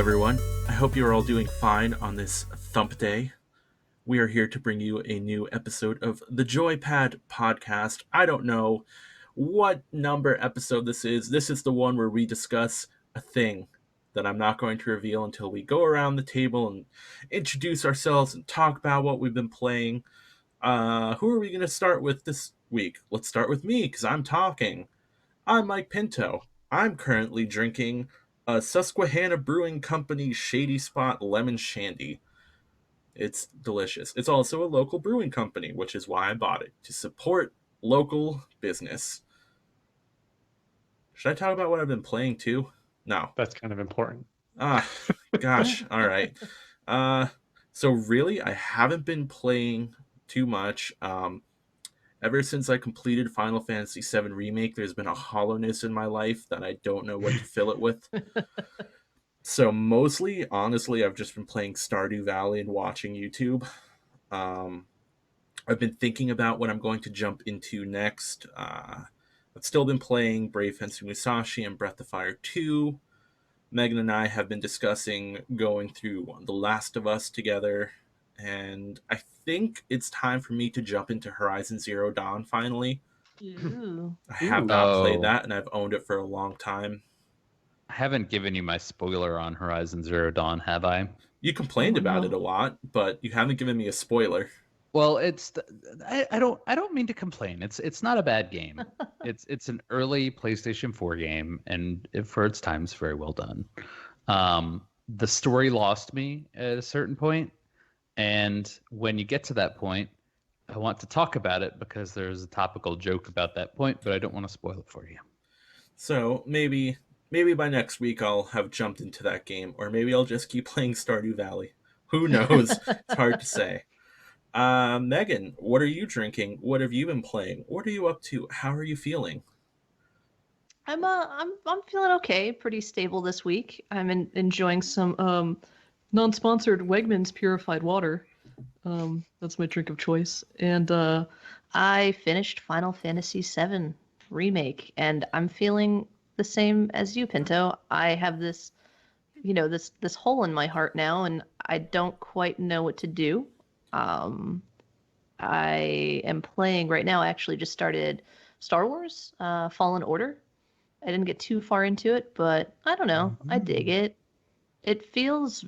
everyone. I hope you are all doing fine on this Thump Day. We are here to bring you a new episode of the JoyPad podcast. I don't know what number episode this is. This is the one where we discuss a thing that I'm not going to reveal until we go around the table and introduce ourselves and talk about what we've been playing. Who are we going to start with this week? Let's start with me, because I'm talking. I'm Mike Pinto. I'm currently drinking a Susquehanna Brewing Company Shady Spot Lemon Shandy. It's delicious. It's also a local brewing company, which is why I bought it, to support local business. Should I talk about what I've been playing too? No. That's kind of important. Gosh. All right. So really, I haven't been playing too much. Ever since I completed Final Fantasy VII Remake, there's been a hollowness in my life that I don't know what to fill it with. So mostly, honestly, I've just been playing Stardew Valley and watching YouTube. I've been thinking about what I'm going to jump into next. I've still been playing Brave Fencer Musashi and Breath of Fire 2. Megan and I have been discussing going through The Last of Us together. And I think it's time for me to jump into Horizon Zero Dawn finally. Ooh. I have not played that, and I've owned it for a long time. I haven't given you my spoiler on Horizon Zero Dawn, have I? You complained about it a lot, but you haven't given me a spoiler. Well, I don't mean to complain. It's not a bad game. It's an early PlayStation 4 game, and for its time, it's very well done. The story lost me at a certain point, and when you get to that point, I want to talk about it because there's a topical joke about that point, but I don't want to spoil it for you. So maybe by next week I'll have jumped into that game, or maybe I'll just keep playing Stardew Valley. Who knows? It's hard to say. Megan, what are you drinking? What have you been playing? What are you up to? How are you feeling? I'm feeling okay, pretty stable this week. I'm enjoying some non-sponsored Wegmans purified water. That's my drink of choice. And I finished Final Fantasy VII Remake, and I'm feeling the same as you, Pinto. I have this hole in my heart now, and I don't quite know what to do. I am playing right now. I actually just started Star Wars Fallen Order. I didn't get too far into it, but I don't know. I dig it. It feels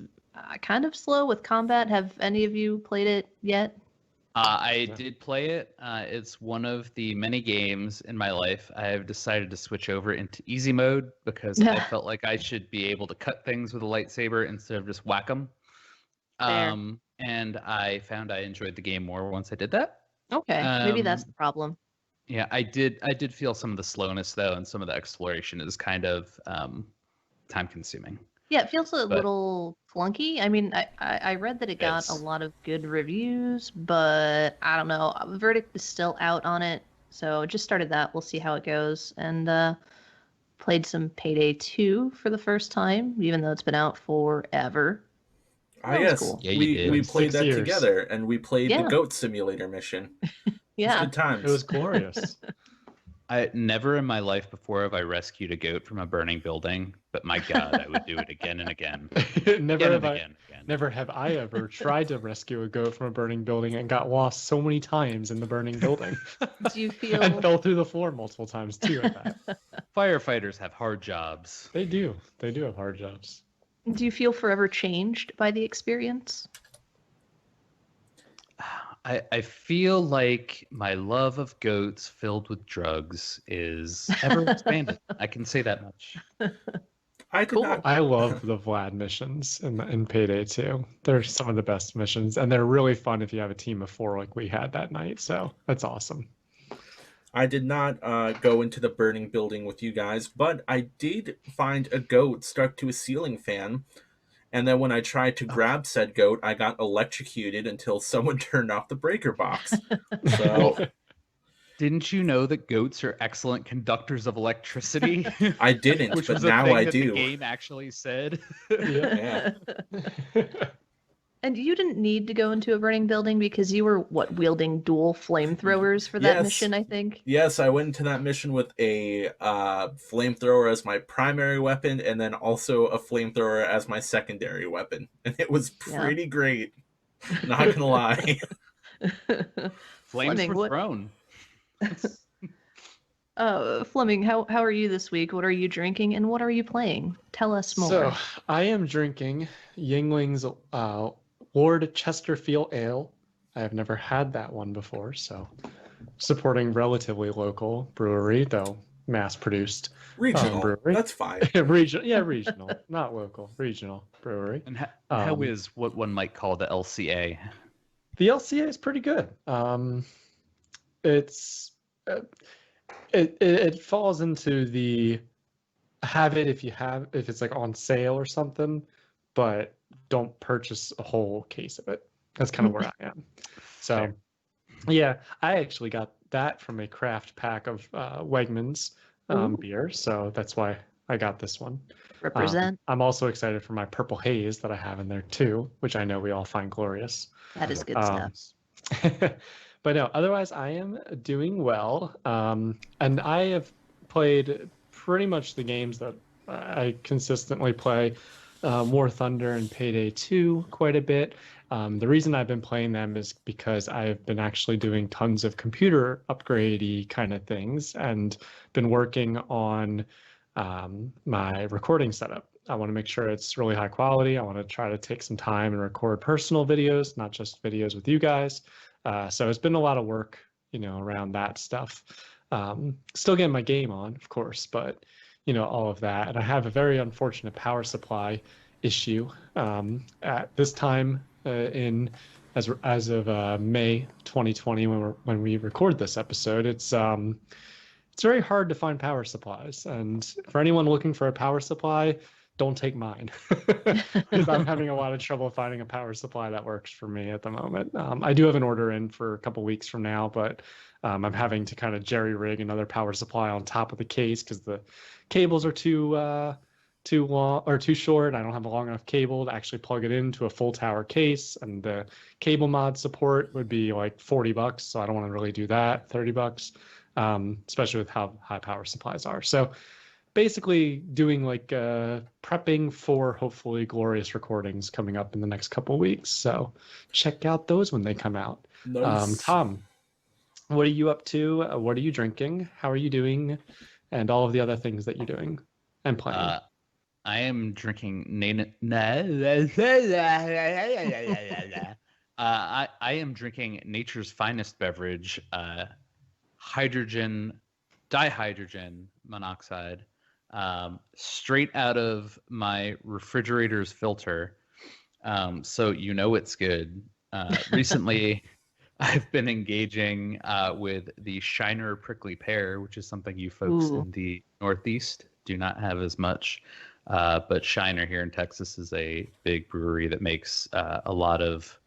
kind of slow with combat. Have any of you played it yet? I did play it. It's one of the many games in my life I have decided to switch over into easy mode because I felt like I should be able to cut things with a lightsaber instead of just whack them. And I found I enjoyed the game more once I did that. Okay, maybe that's the problem. Yeah, I did feel some of the slowness though, and some of the exploration is kind of time consuming. Yeah, it feels a little clunky. I mean, I read that it got a lot of good reviews, but I don't know. The verdict is still out on it, so just started that. We'll see how it goes. And played some Payday 2 for the first time, even though it's been out forever. Yes, cool. Yeah, we played 6 that years. together, and we played the Goat Simulator mission. Yeah, Good times. It was glorious. I never in my life before have I rescued a goat from a burning building, but my God, I would do it again and again. Never have I ever tried to rescue a goat from a burning building and got lost so many times in the burning building. Do you feel and fell through the floor multiple times too at that. Firefighters have hard jobs. They do. They do have hard jobs. Do you feel forever changed by the experience? I feel like my love of goats filled with drugs is ever expanded. I can say that much. I love the Vlad missions in Payday 2. They're some of the best missions, and they're really fun if you have a team of 4 like we had that night. So that's awesome. I did not go into the burning building with you guys, but I did find a goat stuck to a ceiling fan. And then when I tried to grab said goat, I got electrocuted until someone turned off the breaker box. So Didn't you know that goats are excellent conductors of electricity? I didn't, Which but was a now thing I that do. The game actually said. Yeah. And you didn't need to go into a burning building because you were, wielding dual flamethrowers for that mission, I think? Yes, I went into that mission with a flamethrower as my primary weapon and then also a flamethrower as my secondary weapon. And it was pretty great. Not gonna lie. Flames Fleming, were thrown. Fleming, how are you this week? What are you drinking and what are you playing? Tell us more. So I am drinking Yingling's Lord Chesterfield Ale. I have never had that one before, so supporting relatively local brewery, though mass-produced Regional. brewery. That's fine. Regional, not local. Regional brewery. And how is what one might call the LCA? The LCA is pretty good. It falls into the have it if it's like on sale or something, but don't purchase a whole case of it. That's kind of where I am. So yeah, I actually got that from a craft pack of Wegmans beer, so that's why I got this one. Represent. I'm also excited for my purple haze that I have in there too, which I know we all find glorious. That is good stuff. But no, otherwise I am doing well. And I have played pretty much the games that I consistently play, War Thunder and Payday 2 quite a bit. The reason I've been playing them is because I've been actually doing tons of computer upgrade-y kind of things and been working on my recording setup. I want to make sure it's really high quality. I want to try to take some time and record personal videos, not just videos with you guys. So it's been a lot of work, around that stuff. Still getting my game on, of course, but all of that. And I have a very unfortunate power supply issue at this time as of May 2020 when we record this episode. It's very hard to find power supplies, and for anyone looking for a power supply, don't take mine because I'm having a lot of trouble finding a power supply that works for me at the moment. I do have an order in for a couple weeks from now, but I'm having to kind of jerry rig another power supply on top of the case because the cables are too long or too short. I don't have a long enough cable to actually plug it into a full tower case, and the cable mod support would be like $40, so I don't want to really do that. $30, especially with how high power supplies are. So basically doing like prepping for hopefully glorious recordings coming up in the next couple weeks. So check out those when they come out. Nice. Tom, what are you up to? What are you drinking? How are you doing? And all of the other things that you're doing and playing. I am drinking I am drinking nature's finest beverage, dihydrogen monoxide, straight out of my refrigerator's filter. So it's good. Recently, I've been engaging with the Shiner prickly pear, which is something you folks in the Northeast do not have as much. But Shiner here in Texas is a big brewery that makes a lot of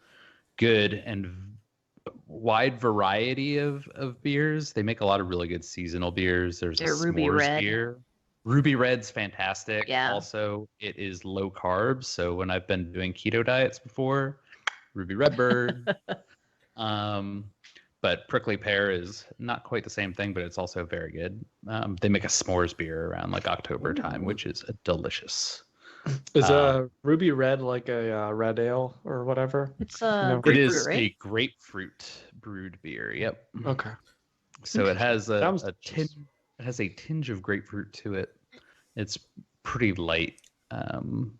good and wide variety of beers. They make a lot of really good seasonal beers. There's a Ruby s'mores Red. beer. Ruby Red's fantastic. Yeah. Also, it is low carb. So when I've been doing keto diets before, Ruby Redbird. But prickly pear is not quite the same thing, but it's also very good. They make a s'mores beer around like October time, which is delicious. Is Ruby Red like a red ale or whatever? It's It is right? a grapefruit brewed beer. Yep. Okay. So it has a delicious. it has a tinge of grapefruit to it. It's pretty light,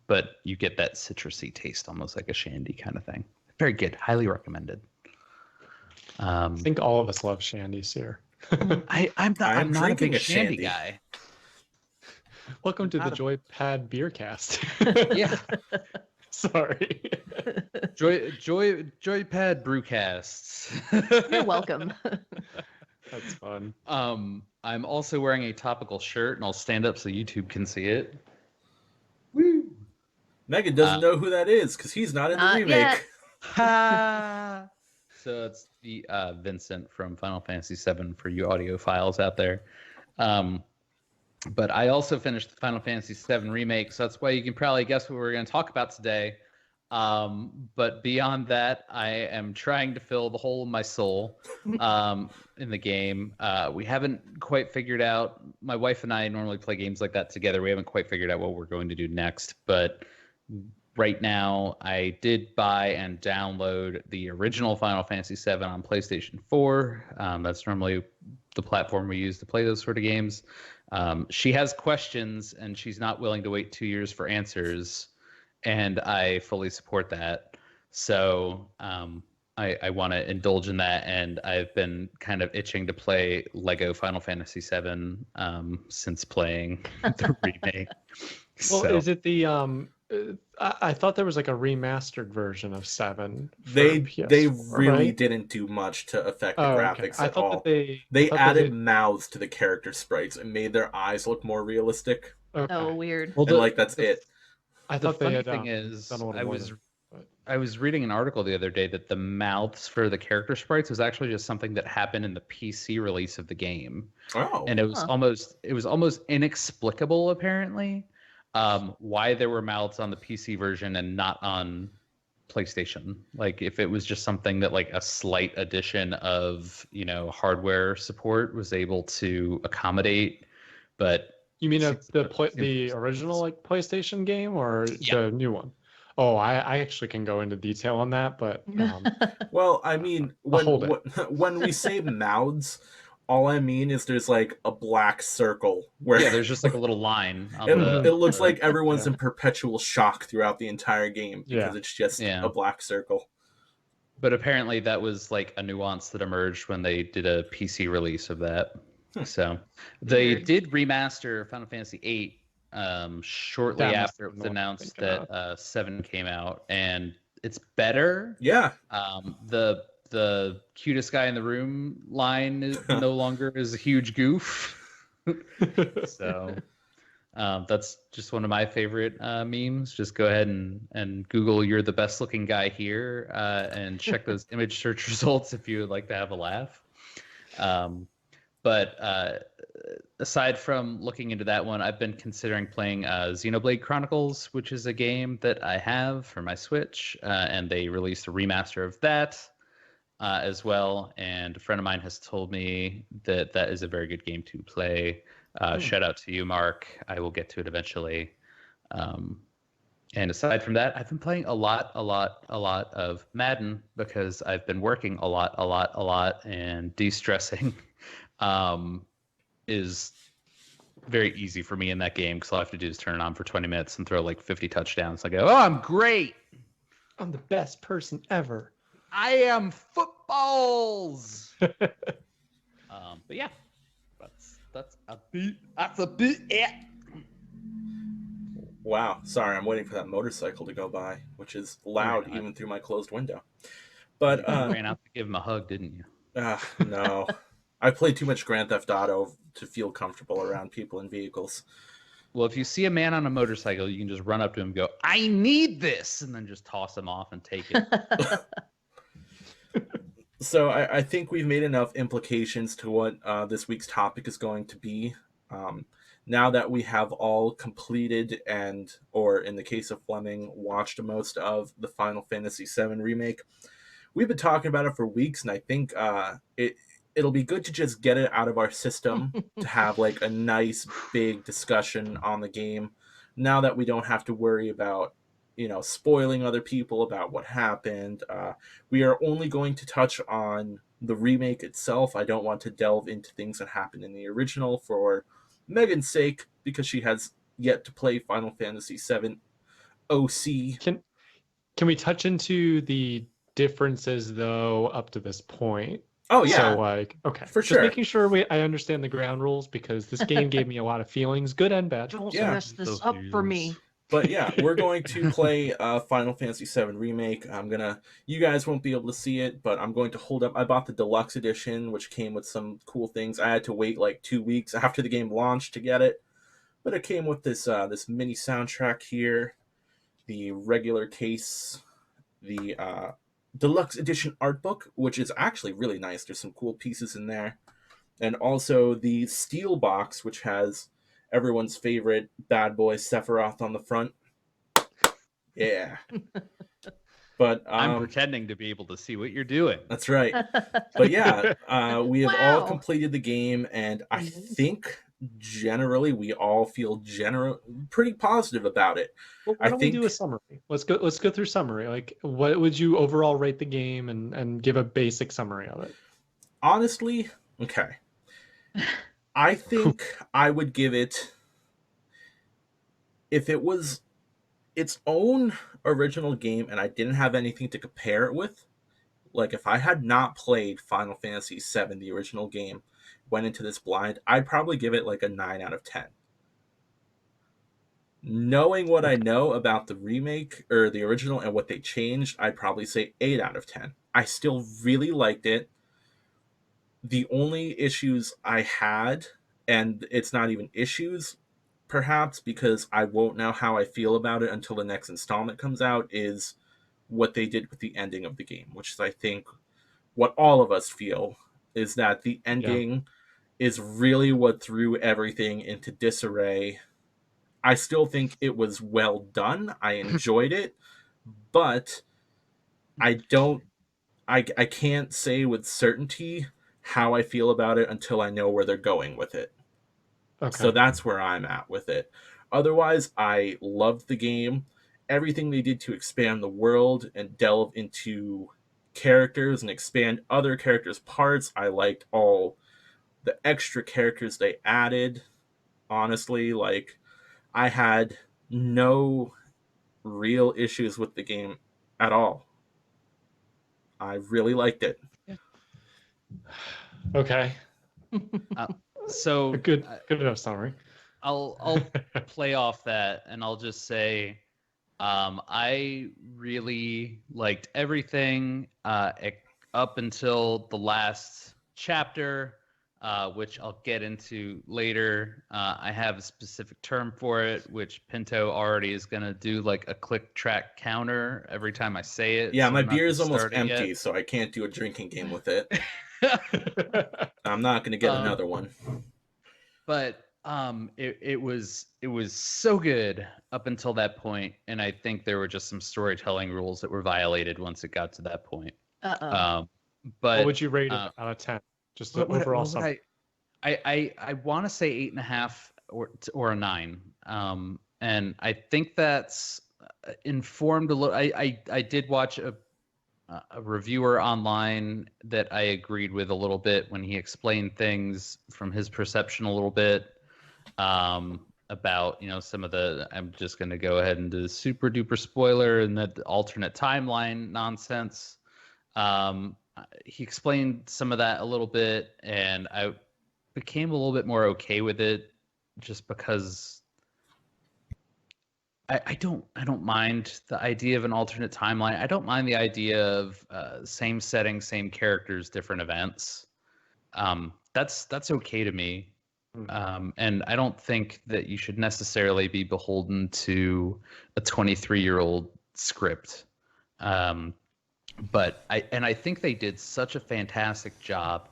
but you get that citrusy taste, almost like a shandy kind of thing. Very good. Highly recommended. I think all of us love shandies here. I'm not a big shandy guy. Welcome to the JoyPad Beercast. Yeah. Sorry. JoyPad Brewcasts. You're welcome. That's fun. I'm also wearing a topical shirt, and I'll stand up so YouTube can see it. Woo! Megan doesn't know who that is because he's not in the remake. Yet. Ha! So it's the Vincent from Final Fantasy VII for you audiophiles out there. But I also finished the Final Fantasy VII Remake, so that's why you can probably guess what we're going to talk about today. But beyond that, I am trying to fill the hole in my soul in the game. We haven't quite figured out. My wife and I normally play games like that together. We haven't quite figured out what we're going to do next. But right now, I did buy and download the original Final Fantasy VII on PlayStation 4. That's normally the platform we use to play those sort of games. She has questions, and she's not willing to wait 2 years for answers. And I fully support that. So I want to indulge in that, and I've been kind of itching to play Lego Final Fantasy VII since playing the remake. Well, So is it the I thought there was like a remastered version of 7 for They PS4, really right? didn't do much to affect the Oh, okay. graphics I at thought all. that they They I thought added they mouths to the character sprites and made their eyes look more realistic, okay. Oh, weird. well, and like that's the it. I the thought they funny had thing done is, a little more than, but I was reading an article the other day that the mouths for the character sprites was actually just something that happened in the PC release of the game. Oh, And it was almost inexplicable apparently why there were mouths on the PC version and not on PlayStation. Like if it was just something that like a slight addition of hardware support was able to accommodate, but you mean seems the original like PlayStation game or Yeah. the new one? Oh, I actually can go into detail on that, but well, I mean, I'll hold it. when we say mouths, all I mean is there's like a black circle where yeah, there's just like a little line on it looks like everyone's Yeah. in perpetual shock throughout the entire game because Yeah. it's just Yeah. a black circle. But apparently that was like a nuance that emerged when they did a PC release of that. So they Weird. did remaster Final Fantasy VIII shortly That must after have it been was the one I'm announced thinking that 7 came out, and it's better. Yeah, The cutest guy in the room line is no longer is a huge goof. So that's just one of my favorite memes. Just go ahead and Google "you're the best looking guy here" and check those image search results if you would like to have a laugh. But aside from looking into that one, I've been considering playing Xenoblade Chronicles, which is a game that I have for my Switch, and they released a remaster of that as well. And a friend of mine has told me that that is a very good game to play. Shout out to you, Mark. I will get to it eventually. And aside from that, I've been playing a lot of Madden because I've been working a lot, and de-stressing is very easy for me in that game because all I have to do is turn it on for 20 minutes and throw like 50 touchdowns. I go, oh, I'm great. I'm the best person ever. I am footballs. But yeah, that's a bit it. wow. Sorry, I'm waiting for that motorcycle to go by, which is loud God. even through my closed window. But You ran out to give him a hug, didn't you? no. I played too much Grand Theft Auto to feel comfortable around people in vehicles. Well, if you see a man on a motorcycle, you can just run up to him and go, I need this, and then just toss him off and take it. So I think we've made enough implications to what this week's topic is going to be. Now that we have all completed and, or in the case of Fleming, watched most of the Final Fantasy VII Remake, we've been talking about it for weeks, and I think it'll be good to just get it out of our system to have like a nice big discussion on the game. Now that we don't have to worry about spoiling other people about what happened. We are only going to touch on the remake itself. I don't want to delve into things that happened in the original for Megan's sake, because she has yet to play Final Fantasy VII OC. Can we touch into the differences though up to this point? Oh yeah, So like, okay, for just sure. making sure I understand the ground rules because this game gave me a lot of feelings, good and bad. Don't Yeah. mess this up for me. But yeah, we're going to play Final Fantasy VII Remake. You guys won't be able to see it, but I'm going to hold up. I bought the deluxe edition, which came with some cool things. I had to wait like 2 weeks after the game launched to get it, but it came with this mini soundtrack here, the regular case, the deluxe edition art book, which is actually really nice. There's some cool pieces in there, and also the steel box, which has everyone's favorite bad boy Sephiroth on the front. Yeah. But I'm pretending to be able to see what you're doing. that's right. But yeah, we have all Wow. completed the game, and I Amazing. think generally we all feel pretty positive about it. Well, why I don't we think do a summary? Let's go through summary. Like, what would you overall rate the game, and give a basic summary of it? honestly, okay, I think I would give it, if it was its own original game and I didn't have anything to compare it with, like if I had not played Final Fantasy VII, the original game, went into this blind, I'd probably give it like a 9 out of 10. Knowing what I Okay. know about the remake or the original and what they changed, I'd probably say 8 out of 10. I still really liked it. The only issues I had, and it's not even issues, perhaps because I won't know how I feel about it until the next installment comes out, is what they did with the ending of the game, which is, I think, what all of us feel, is that the Yeah. ending is really what threw everything into disarray. I still think it was well done. I enjoyed it, but I don't I can't say with certainty how I feel about it until I know where they're going with it. So Okay. that's where I'm at with it. Otherwise, I loved the game. Everything they did to expand the world and delve into characters and expand other characters' parts, I liked all the extra characters they added. Honestly, like, I had no real issues with the game at all. I really liked it. Okay. So Good enough summary. I'll play off that, and I'll just say I really liked everything up until the last chapter, which I'll get into later. I have a specific term for it, which Pinto already is going to do like a click track counter every time I say it. Yeah, So my I'm not beer gonna is almost start it empty, yet. so I can't do a drinking game with it. I'm not going to get Um, another one. but it was so good up until that point, and I think there were just some storytelling rules that were violated once it got to that point. Uh-oh. Um, What would but you rate it out of 10? Just the what overall would summary. I want to say 8.5 or a 9. And I think that's informed a little. I did watch a reviewer online that I agreed with a little bit when he explained things from his perception a little bit, about some of the. I'm just going to go ahead and do the super duper spoiler and the alternate timeline nonsense. He explained some of that a little bit, and I became a little bit more okay with it, just because I don't mind the idea of an alternate timeline. I don't mind the idea of same setting, same characters, different events. That's okay to me. And I don't think that you should necessarily be beholden to a 23-year-old script. But I think they did such a fantastic job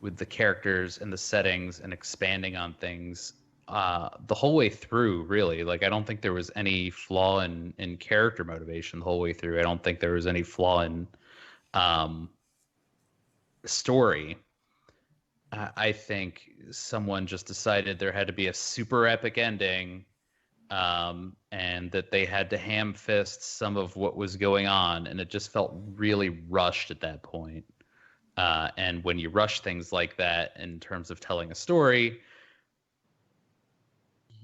with the characters and the settings and expanding on things the whole way through. Really, like, I don't think there was any flaw in character motivation the whole way through. I don't think there was any flaw in um, story. I think someone just decided there had to be a super epic ending, and that they had to ham fist some of what was going on, and it just felt really rushed at that point. And when you rush things like that in terms of telling a story,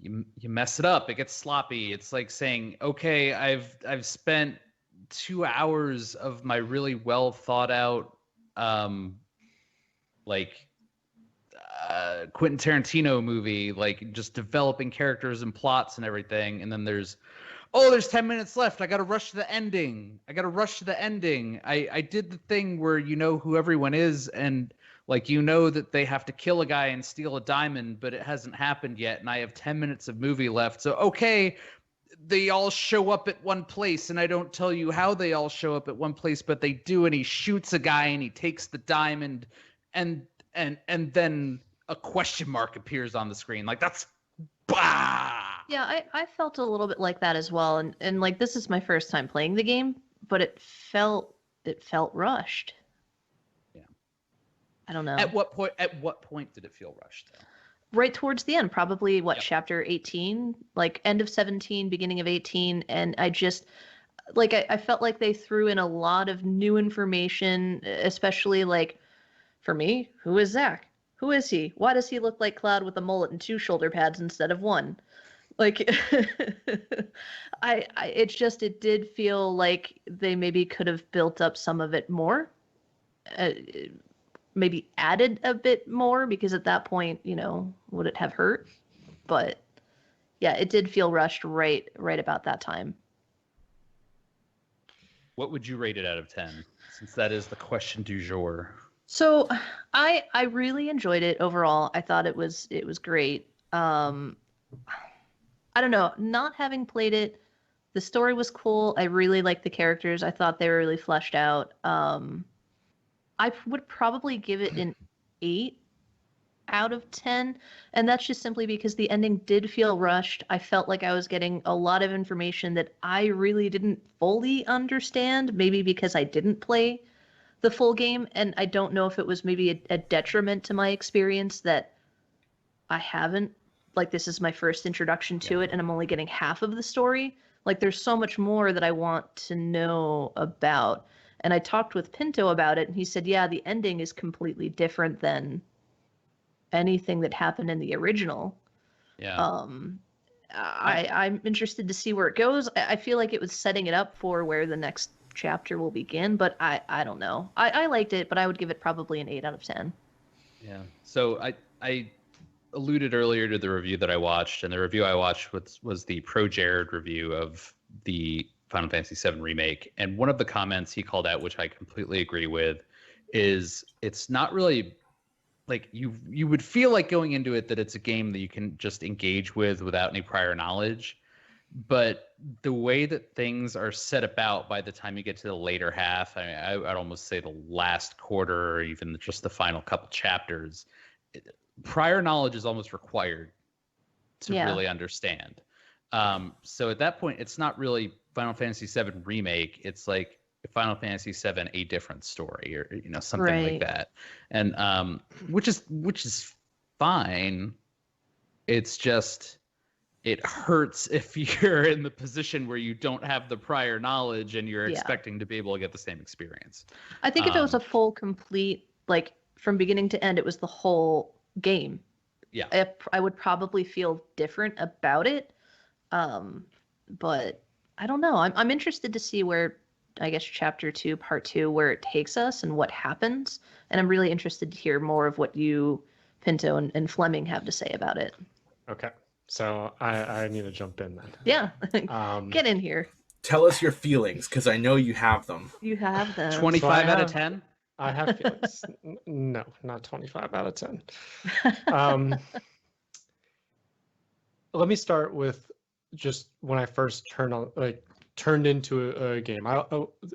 you mess it up. It gets sloppy. It's like saying, okay, I've spent 2 hours of my really well thought out, like Quentin Tarantino movie, like just developing characters and plots and everything, and then there's 10 minutes left. I got to rush to the ending. I did the thing where you know who everyone is, and like that they have to kill a guy and steal a diamond, but it hasn't happened yet, and I have 10 minutes of movie left. So okay, they all show up at one place, and I don't tell you how they all show up at one place, but they do, and he shoots a guy and he takes the diamond, and then a question mark appears on the screen. Like, that's bah. Yeah, I felt a little bit like that as well. And like, this is my first time playing the game. but it felt rushed. Yeah. I don't know. At what point did it feel rushed though? Right towards the end, probably Yep. chapter 18, like end of 17, beginning of 18, and I just like I felt like they threw in a lot of new information, especially like for me, who is Zach? Who is he? Why does he look like Cloud with a mullet and 2 shoulder pads instead of 1? Like it did feel like they maybe could have built up some of it more. Uh, Maybe added a bit more, because at that point, would it have hurt? But yeah, it did feel rushed right about that time. What would you rate it out of 10? Since that is the question du jour. So I really enjoyed it overall. I thought it was great. I don't know, not having played it, the story was cool. I really liked the characters. I thought they were really fleshed out. I would probably give it an 8 out of 10, and that's just simply because the ending did feel rushed. I felt like I was getting a lot of information that I really didn't fully understand, maybe because I didn't play the full game, and I don't know if it was maybe a detriment to my experience that I haven't, like, this is my first introduction to it and I'm only getting half of the story. Like, there's so much more that I want to know about. And I talked with Pinto about it, and he said, yeah, the ending is completely different than anything that happened in the original. Yeah. I'm interested to see where it goes. I feel like it was setting it up for where the next chapter will begin, but I don't know. I liked it, but I would give it probably an 8 out of 10. Yeah. So I alluded earlier to the review that I watched, and the review I watched was the Pro Jared review of the Final Fantasy VII Remake. And one of the comments he called out, which I completely agree with, is it's not really like you would feel like going into it that it's a game that you can just engage with without any prior knowledge. But the way that things are set about by the time you get to the later half, I'd almost say the last quarter or even just the final couple chapters, prior knowledge is almost required to really understand. So at that point, it's not really Final Fantasy VII Remake. It's like Final Fantasy VII, a different story, or something like that. And which is fine. It's just, it hurts if you're in the position where you don't have the prior knowledge and you're expecting to be able to get the same experience. I think if it was a full, complete, like from beginning to end, it was the whole game. Yeah. I would probably feel different about it. But I don't know. I'm interested to see where, I guess, Chapter 2, Part 2, where it takes us and what happens. And I'm really interested to hear more of what you, Pinto, and Fleming have to say about it. Okay. So I need to jump in then. Yeah. Get in here. Tell us your feelings, because I know you have them. You have them. 25 out of 10? I have feelings. No, not 25 out of 10. Let me start with just when I first turned into a game.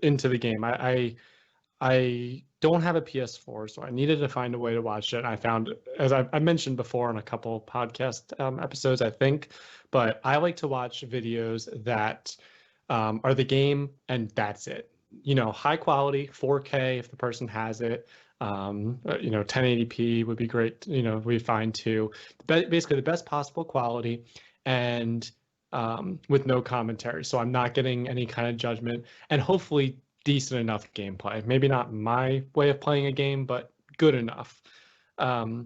Into the game. I don't have a PS4, so I needed to find a way to watch it. I found, as I mentioned before on a couple podcast episodes, I think, but I like to watch videos that are the game and that's it. High quality, 4K if the person has it. 1080p would be great. We find too. Basically the best possible quality and with no commentary. So I'm not getting any kind of judgment, and hopefully decent enough gameplay. Maybe not my way of playing a game, but good enough. The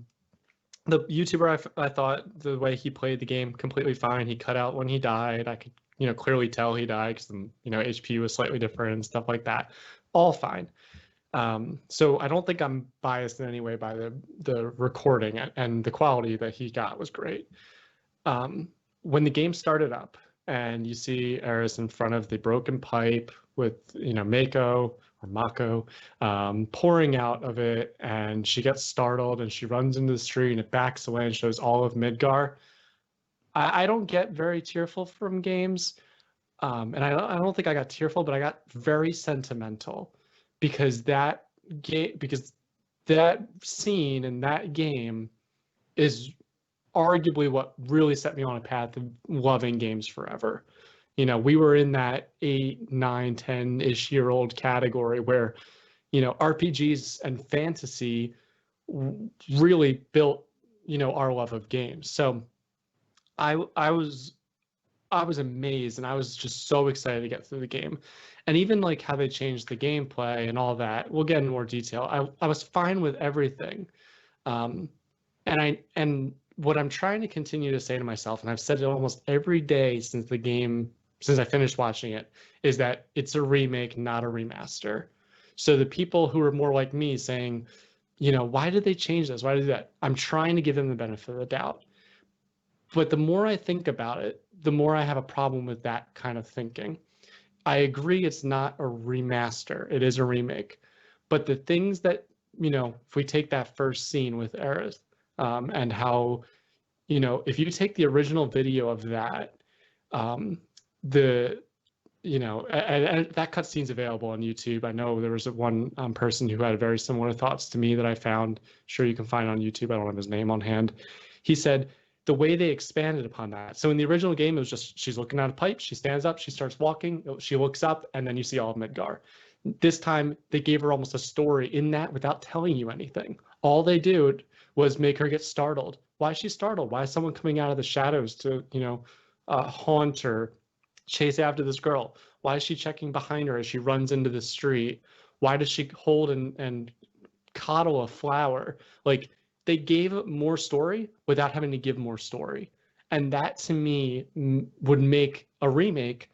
YouTuber, I thought the way he played the game completely fine. He cut out when he died. I could clearly tell he died because HP was slightly different and stuff like that. All fine. So I don't think I'm biased in any way by the recording, and the quality that he got was great. When the game started up and you see Eris in front of the broken pipe with Mako pouring out of it, and she gets startled and she runs into the street and it backs away and shows all of Midgar. I don't get very tearful from games, and I don't think I got tearful, but I got very sentimental because that scene in that game is arguably what really set me on a path of loving games forever. we were in that 8, 9, 10-ish year old category where, RPGs and fantasy really built, our love of games. So I was amazed, and I was just so excited to get through the game. And even like how they changed the gameplay and all that, we'll get in more detail. I was fine with everything. Um, and what I'm trying to continue to say to myself, and I've said it almost every day since I finished watching it, is that it's a remake, not a remaster. So the people who are more like me saying, why did they change this? Why did they do that? I'm trying to give them the benefit of the doubt. But the more I think about it, the more I have a problem with that kind of thinking. I agree it's not a remaster, it is a remake. But the things that, if we take that first scene with Aerith, and how, if you take the original video of that, the, and that cutscene's available on YouTube. I know there was one person who had very similar thoughts to me that I found. Sure, you can find on YouTube. I don't have his name on hand. He said, the way they expanded upon that. So in the original game, it was just she's looking at a pipe, she stands up, she starts walking, she looks up, and then you see all of Midgar. This time, they gave her almost a story in that without telling you anything. All they did was make her get startled. Why is she startled? Why is someone coming out of the shadows to, haunt her, chase after this girl? Why is she checking behind her as she runs into the street? Why does she hold and coddle a flower? Like, they gave more story without having to give more story. And that to me would make a remake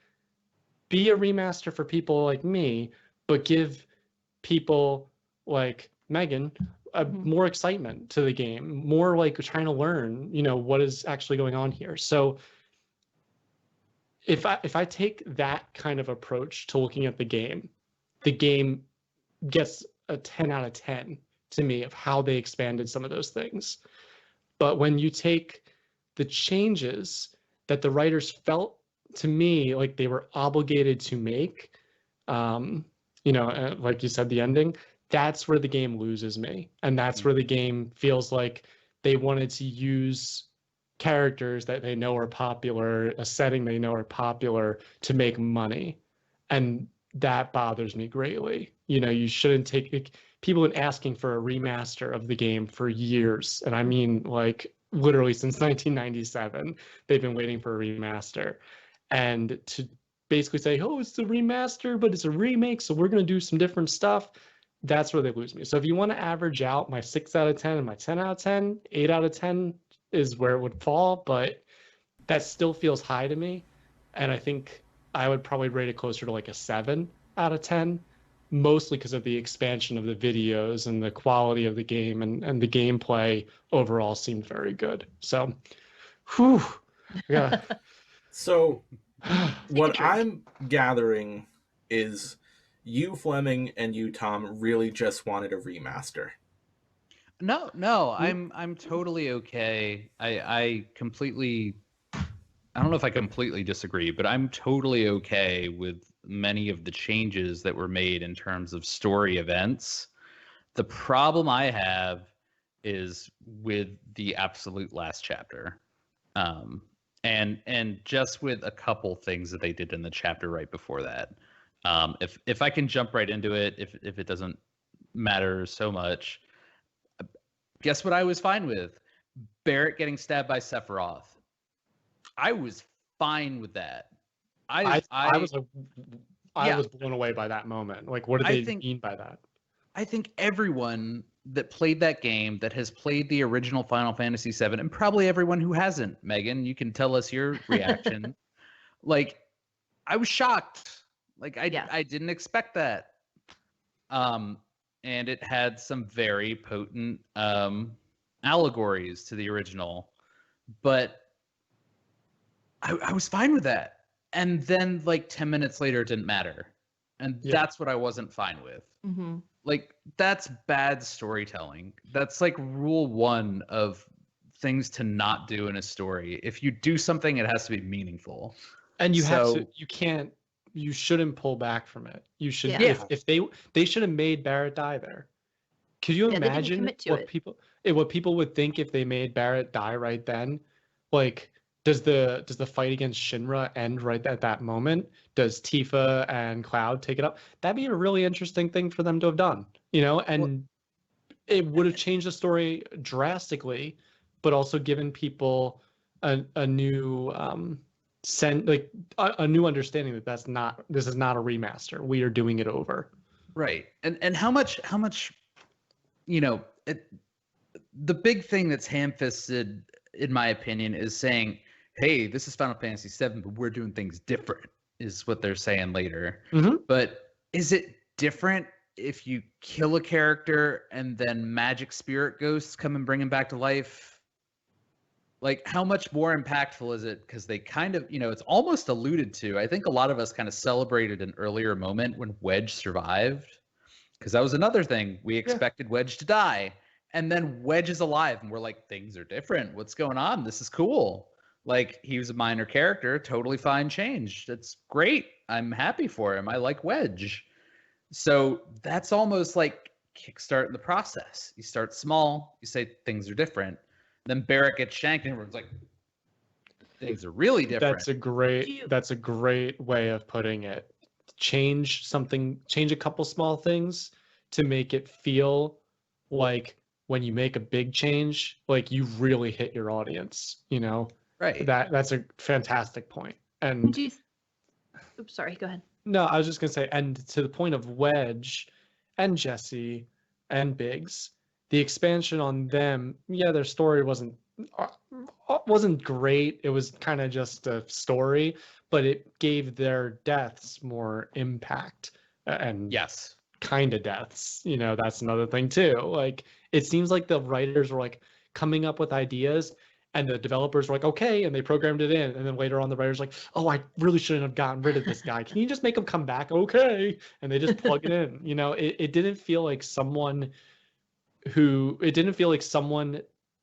be a remaster for people like me, but give people like Megan more excitement to the game, more like trying to learn, what is actually going on here. So if I take that kind of approach to looking at the game gets a 10 out of 10 to me of how they expanded some of those things. But when you take the changes that the writers felt to me like they were obligated to make, like you said, the ending, that's where the game loses me. And that's where the game feels like they wanted to use characters that they know are popular, a setting they know are popular, to make money. And that bothers me greatly. You shouldn't take people have been asking for a remaster of the game for years. And I mean, like, literally since 1997, they've been waiting for a remaster. And to basically say, oh, it's a remaster, but it's a remake, so we're going to do some different stuff, that's where they lose me. So if you want to average out my 6 out of 10 and my 10 out of 10, 8 out of 10 is where it would fall, but that still feels high to me. And I think I would probably rate it closer to like a 7 out of 10, mostly because of the expansion of the videos and the quality of the game, and the gameplay overall seemed very good. So, whew, yeah. So, what I'm gathering is you, Fleming, and you, Tom, really just wanted a remaster. No, I'm totally okay. I don't know if I completely disagree, but I'm totally okay with many of the changes that were made in terms of story events. The problem I have is with the absolute last chapter. And just with a couple things that they did in the chapter right before that. If I can jump right into it, if it doesn't matter so much, guess what I was fine with? Barrett getting stabbed by Sephiroth. I was fine with that. I was blown away by that moment. Like, what did they mean by that? I think everyone that played that game, that has played the original Final Fantasy VII, and probably everyone who hasn't, Megan, you can tell us your reaction. Like, I was shocked. Like, I didn't expect that. And it had some very potent allegories to the original, but I was fine with that. And then like 10 minutes later, it didn't matter. And that's what I wasn't fine with. Mm-hmm. Like, that's bad storytelling. That's like rule 1 of things to not do in a story. If you do something, it has to be meaningful. And you shouldn't pull back from it. You should, if they should have made Barrett die there. Could you imagine what people would think if they made Barrett die right then? Like, does the fight against Shinra end right at that moment? Does Tifa and Cloud take it up? That'd be a really interesting thing for them to have done, and it would have changed the story drastically, but also given people a new a new understanding that this is not a remaster. We are doing it over. Right. And how much the big thing that's ham-fisted, in my opinion, is saying, hey, this is Final Fantasy VII, but we're doing things different, is what they're saying later. But is it different if you kill a character and then magic spirit ghosts come and bring him back to life? Like, how much more impactful is it? Because they kind of, it's almost alluded to. I think a lot of us kind of celebrated an earlier moment when Wedge survived, because that was another thing. We expected Wedge to die. And then Wedge is alive, and we're like, things are different. What's going on? This is cool. Like, he was a minor character, totally fine change. That's great. I'm happy for him. I like Wedge. So that's almost like kickstarting the process. You start small, you say things are different. Then Barrett gets shanked, and everyone's like, things are really different. That's a great way of putting it. Change a couple small things to make it feel like when you make a big change, like you really hit your audience, Right. That's a fantastic point. And oops, sorry, go ahead. No, I was just gonna say, and to the point of Wedge and Jesse and Biggs, the expansion on them, their story wasn't great. It was kind of just a story, but it gave their deaths more impact. And yes, kind of deaths, that's another thing too. Like, it seems like the writers were like coming up with ideas, and the developers were like, okay, and they programmed it in, and then later on the writers like, oh, I really shouldn't have gotten rid of this guy. Can you just make him come back? Okay. And they just plug it in. It didn't feel like someone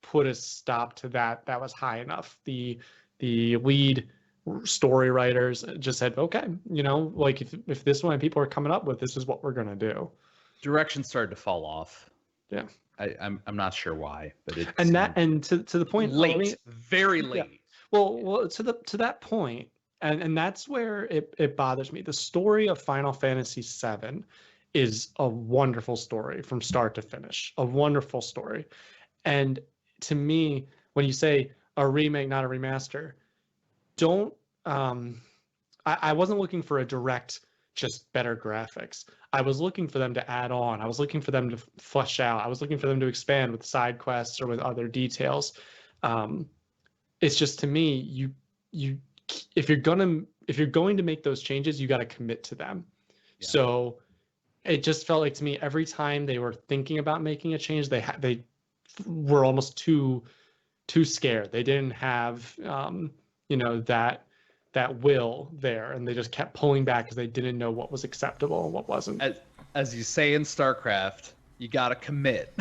put a stop to that was high enough. The lead story writers just said, okay, like if this one people are coming up with, this is what we're gonna do. Direction started to fall off. Yeah. I'm not sure why, but it and to the point, late, very late. Yeah. Well, to that point, and that's where it bothers me. The story of Final Fantasy VII is a wonderful story from start to finish, a wonderful story. And to me, when you say a remake, not a remaster, I wasn't looking for a direct, just better graphics. I was looking for them to add on. I was looking for them to flesh out. I was looking for them to expand with side quests or with other details. It's just, to me, if you're going to make those changes, you got to commit to them. Yeah. So it just felt like, to me, every time they were thinking about making a change, they were almost too scared. They didn't have that will there, and they just kept pulling back because they didn't know what was acceptable and what wasn't. As you say in StarCraft, you gotta commit.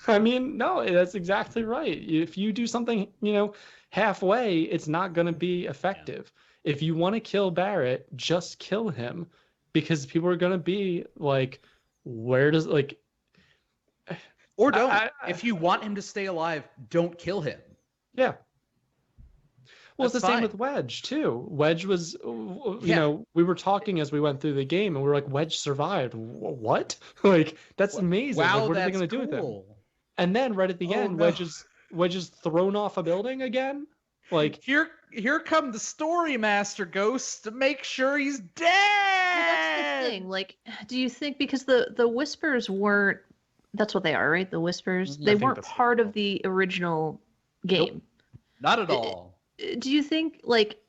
I mean, no, that's exactly right. If you do something, halfway, it's not going to be effective. Yeah. If you want to kill Barrett, just kill him, because people are going to be like, where does, like, or don't. If you want him to stay alive, don't kill him. Yeah. Well, it's the same with Wedge too. Wedge was, we were talking as we went through the game, and we were like, Wedge survived. What? Like, that's amazing. Wow, like, what are they going to do with him? And then right at the end, no. Wedge is thrown off a building again. Like, here come the story master ghosts to make sure he's dead. Well, that's the thing. Like, do you think, because the Whispers weren't, that's what they are, right? The Whispers, they weren't part of the original game. Nope. Not at all. Do you think, like,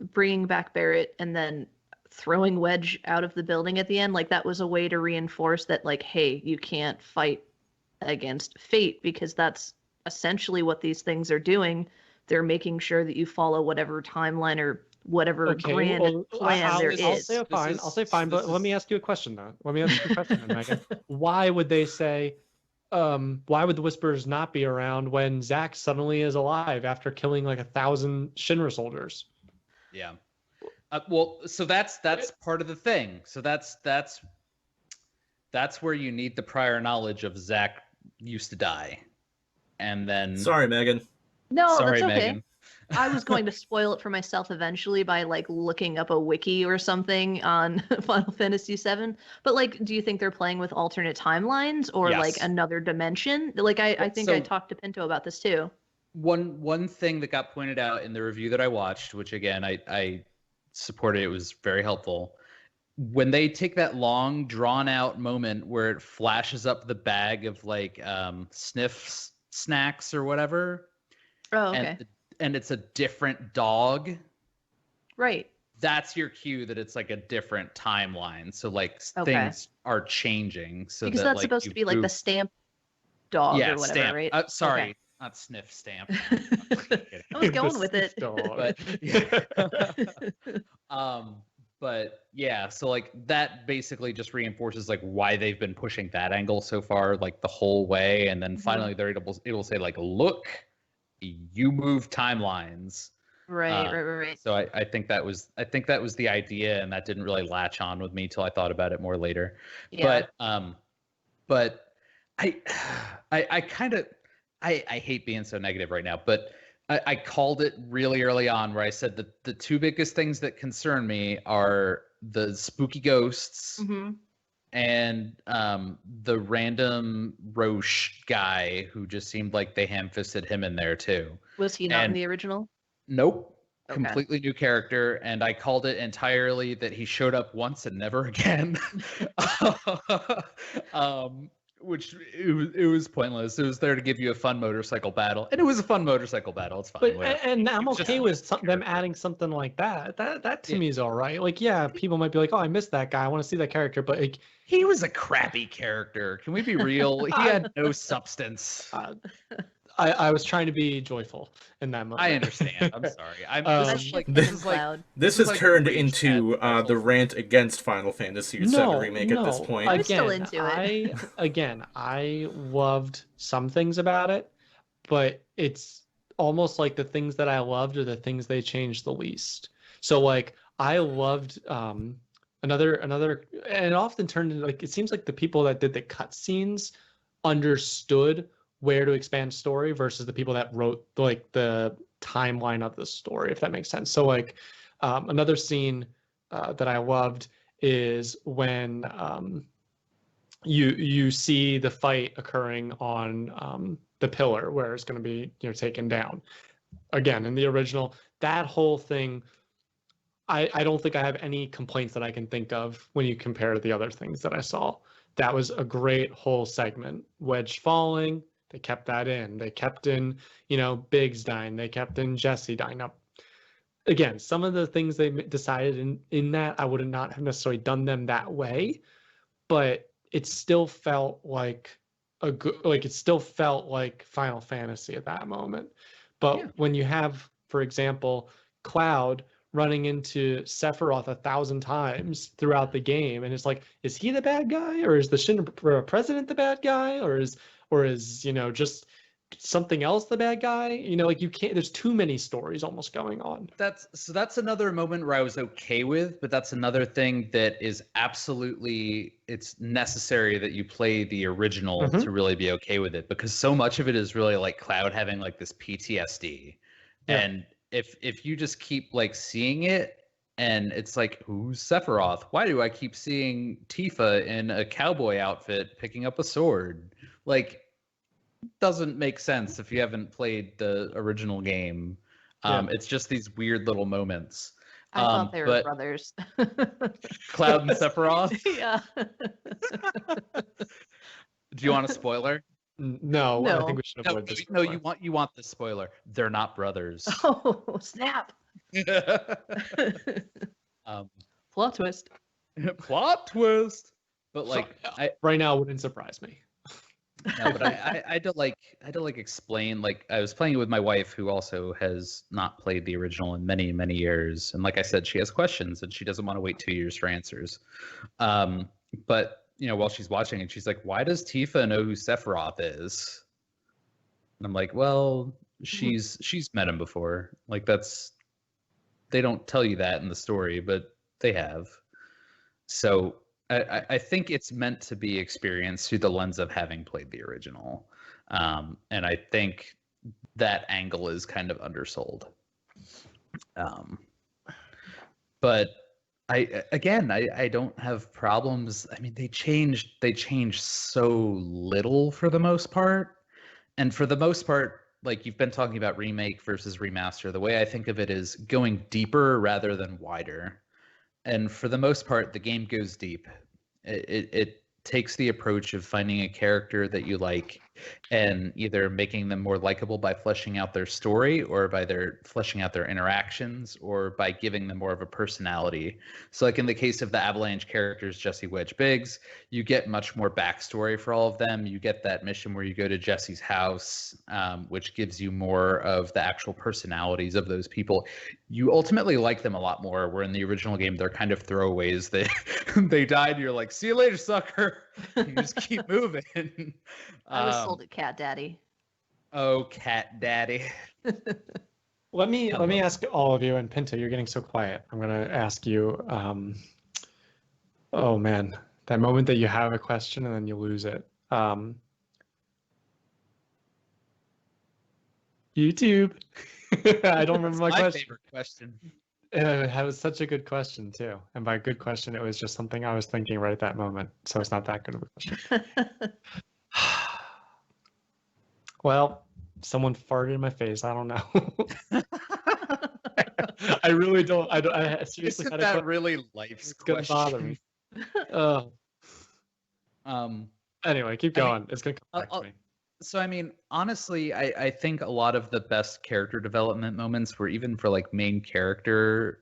bringing back Barrett and then throwing Wedge out of the building at the end, like, that was a way to reinforce that, like, hey, you can't fight against fate, because that's essentially what these things are doing. They're making sure that you follow whatever timeline or whatever grand plan there is. I'll say fine, but let me ask you a question, though. Megan. Why would they say, why would the Whisperers not be around when Zack suddenly is alive after killing like 1,000 Shinra soldiers? Yeah. Well, so that's part of the thing. So that's where you need the prior knowledge of Zack used to die, and then. Sorry, Megan. No, Sorry, that's okay. Megan. I was going to spoil it for myself eventually by like looking up a wiki or something on Final Fantasy VII. But like, do you think they're playing with alternate timelines or like Yes. another dimension? Like, I think I So talked to Pinto about this too. one thing that got pointed out in the review that I watched, which again I supported, it was very helpful. When they take that long drawn out moment where it flashes up the bag of like sniffs snacks or whatever, Oh, and okay. and it's a different dog, Right. that's your cue that it's like a different timeline. So like Okay. things are changing so Because that that's like supposed to you've be like the moved. stamp dog Yeah, or whatever, stamp. right? Sorry, not sniff, stamp. I was going with it. But yeah. But yeah, so like that basically just reinforces like why they've been pushing that angle so far, like the whole way, and then Mhm. finally they're it'll say like, look, you move timelines. Right, right. So I think that was the idea, and that didn't really latch on with me till I thought about it more later. Yeah. But I I kind of I hate being so negative right now, but I called it really early on where I said that the two biggest things that concern me are the spooky ghosts Hmm. and the random Roche guy who just seemed like they ham-fisted him in there too. Was he not in And the original? nope. Okay. Completely new character, and I called it entirely that he showed up once and never again. Which it was pointless. It was there to give you a fun motorcycle battle, and it was a fun motorcycle battle. It's fine. But Whatever. and I'm It's just okay a with them character. adding something like that. That to Yeah. me is all right. Like, yeah, people might be like, "Oh, I missed that guy. I want to see that character." But like, He was a crappy character. Can we be real? He had no substance. I was trying to be joyful in that moment. I understand. I'm sorry. That Um, shit Like him this is like Cloud. This is has like turned rage into bad the rant against Final Fantasy VII No, Remake at this no. point. I was still Again, into it. I loved some things about it, but it's almost like the things that I loved are the things they changed the least. So like I loved another and it often turned into like it seems like the people that did the cutscenes understood where to expand story versus the people that wrote like the timeline of the story, if that makes sense. So like another scene that I loved is when you see the fight occurring on the pillar where it's going to be taken down. Again, in the original, that whole thing, I don't think I have any complaints that I can think of when you compare to the other things that I saw. That was a great whole segment. Wedge falling, they kept that in. They kept in, Biggs dying. They kept in Jesse dying. Now, again, some of the things they decided in that, I would not have necessarily done them that way, but it still felt like it still felt like Final Fantasy at that moment. But Yeah. when you have, for example, Cloud running into Sephiroth 1,000 times throughout the game, and it's like, is he the bad guy, or is the Shin president the bad guy, or is just something else the bad guy? Like you can't. There's too many stories almost going on. That's another moment where I was okay with, but that's another thing that is absolutely, it's necessary that you play the original to really be okay with it, because so much of it is really like Cloud having like this PTSD. Yeah. And if you just keep like seeing it and it's like, who's Sephiroth? Why do I keep seeing Tifa in a cowboy outfit picking up a sword? Like, doesn't make sense if you haven't played the original game. It's just these weird little moments. I thought they were But brothers. Cloud and Sephiroth. Yeah. Do you want a spoiler? No, I think No. we should No, avoid this. no, you want the spoiler. They're not brothers. Oh, snap. Plot twist. Plot twist. But like, Right now, it wouldn't surprise me. no, but I had to like explain. Like, I was playing it with my wife, who also has not played the original in many, many years. And like I said, she has questions and she doesn't want to wait 2 years for answers. But while she's watching it, she's like, "Why does Tifa know who Sephiroth is?" And I'm like, "Well, she's met him before. Like, they don't tell you that in the story, but they have." So I think it's meant to be experienced through the lens of having played the original. And I think that angle is kind of undersold. But I don't have problems. I mean, they changed so little for the most part. And for the most part, like you've been talking about remake versus remaster, the way I think of it is going deeper rather than wider. And for the most part, the game goes deep. It takes the approach of finding a character that you like and either making them more likable by fleshing out their story or by their fleshing out their interactions or by giving them more of a personality. So like in the case of the Avalanche characters, Jesse, Wedge, Biggs, you get much more backstory for all of them. You get that mission where you go to Jesse's house, which gives you more of the actual personalities of those people. You ultimately like them a lot more, where in the original game they're kind of throwaways. They died, you're like, see you later, sucker. You just keep moving. I was sold at Cat Daddy. Oh, Cat Daddy. Let me ask all of you, and Pinto, you're getting so quiet. I'm gonna ask you. Oh man, that moment that you have a question and then you lose it. YouTube. I don't remember my question. Favorite question. It was such a good question too, and by good question, it was just something I was thinking right at that moment. So it's not that good of a question. Well, someone farted in my face. I don't know. I really don't. I seriously Isn't had that really life's it's gonna bother me. Anyway, keep going. It's gonna come back to me. So, I mean, honestly, I think a lot of the best character development moments were even for like main characters.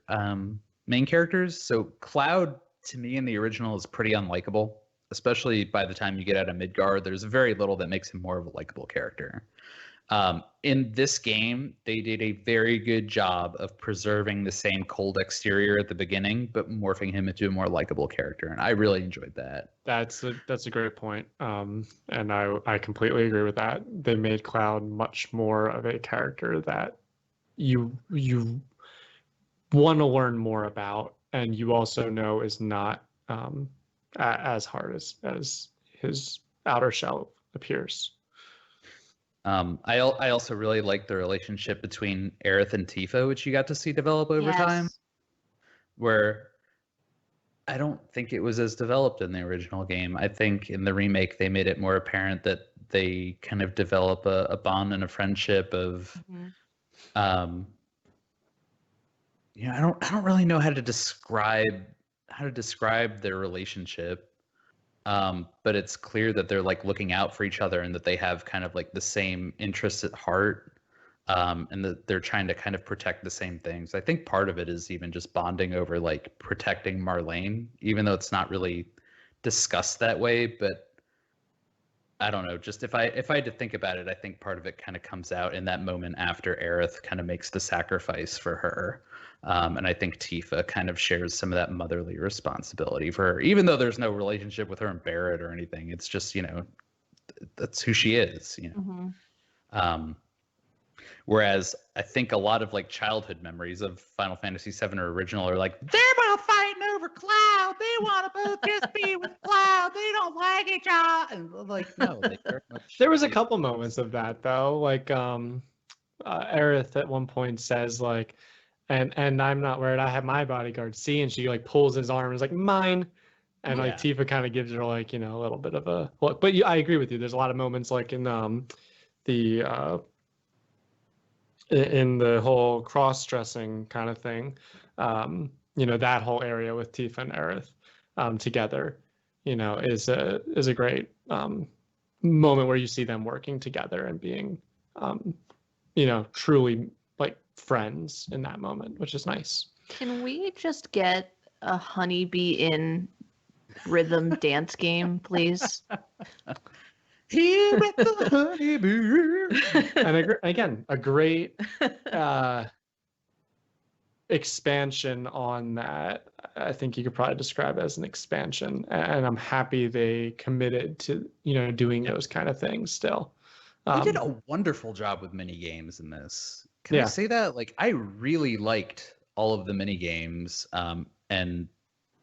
So Cloud, to me, in the original is pretty unlikable, especially by the time you get out of Midgard. There's very little that makes him more of a likable character. In this game, they did a very good job of preserving the same cold exterior at the beginning, but morphing him into a more likable character, and I really enjoyed that. That's a great point, and I completely agree with that. They made Cloud much more of a character that you want to learn more about, and you also know is not as hard as his outer shell appears. I also really like the relationship between Aerith and Tifa, which you got to see develop over time, where I don't think it was as developed in the original game. I think in the remake they made it more apparent that they kind of develop a bond and a friendship of, I don't really know how to describe their relationship. But it's clear that they're like looking out for each other and that they have kind of like the same interests at heart, and that they're trying to kind of protect the same things. I think part of it is even just bonding over like protecting Marlene, even though it's not really discussed that way. But I don't know. Just if I had to think about it, I think part of it kind of comes out in that moment after Aerith kind of makes the sacrifice for her. And I think Tifa kind of shares some of that motherly responsibility for her, even though there's no relationship with her and Barrett or anything. It's just, that's who she is, Whereas I think a lot of like childhood memories of Final Fantasy VII or original are like, they're both fighting over Cloud. They want to both just be with Cloud. They don't like each other. And like, no, they very much. There was a couple moments of that though. Like Aerith at one point says like, and I'm not worried. I have my bodyguard C, and she like pulls his arm and is like mine. And like Tifa kind of gives her like a little bit of a look. But I agree with you. There's a lot of moments like in the whole cross-dressing kind of thing, that whole area with Tifa and Aerith together, is a great moment where you see them working together and being, truly like friends in that moment, which is nice. Can we just get a honeybee in rhythm dance game, please? Here with the honeybee. And again, a great expansion on that. I think you could probably describe as an expansion, and I'm happy they committed to doing those kind of things still. They did a wonderful job with mini games in this. Can I say that? Like, I really liked all of the mini games, and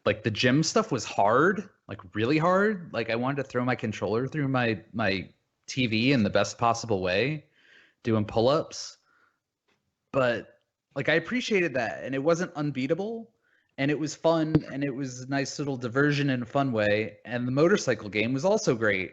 like the gym stuff was hard, like really hard. Like I wanted to throw my controller through my TV in the best possible way. doing pull-ups. But like I appreciated that, and it wasn't unbeatable, and it was fun, and it was a nice little diversion in a fun way. And the motorcycle game was also great.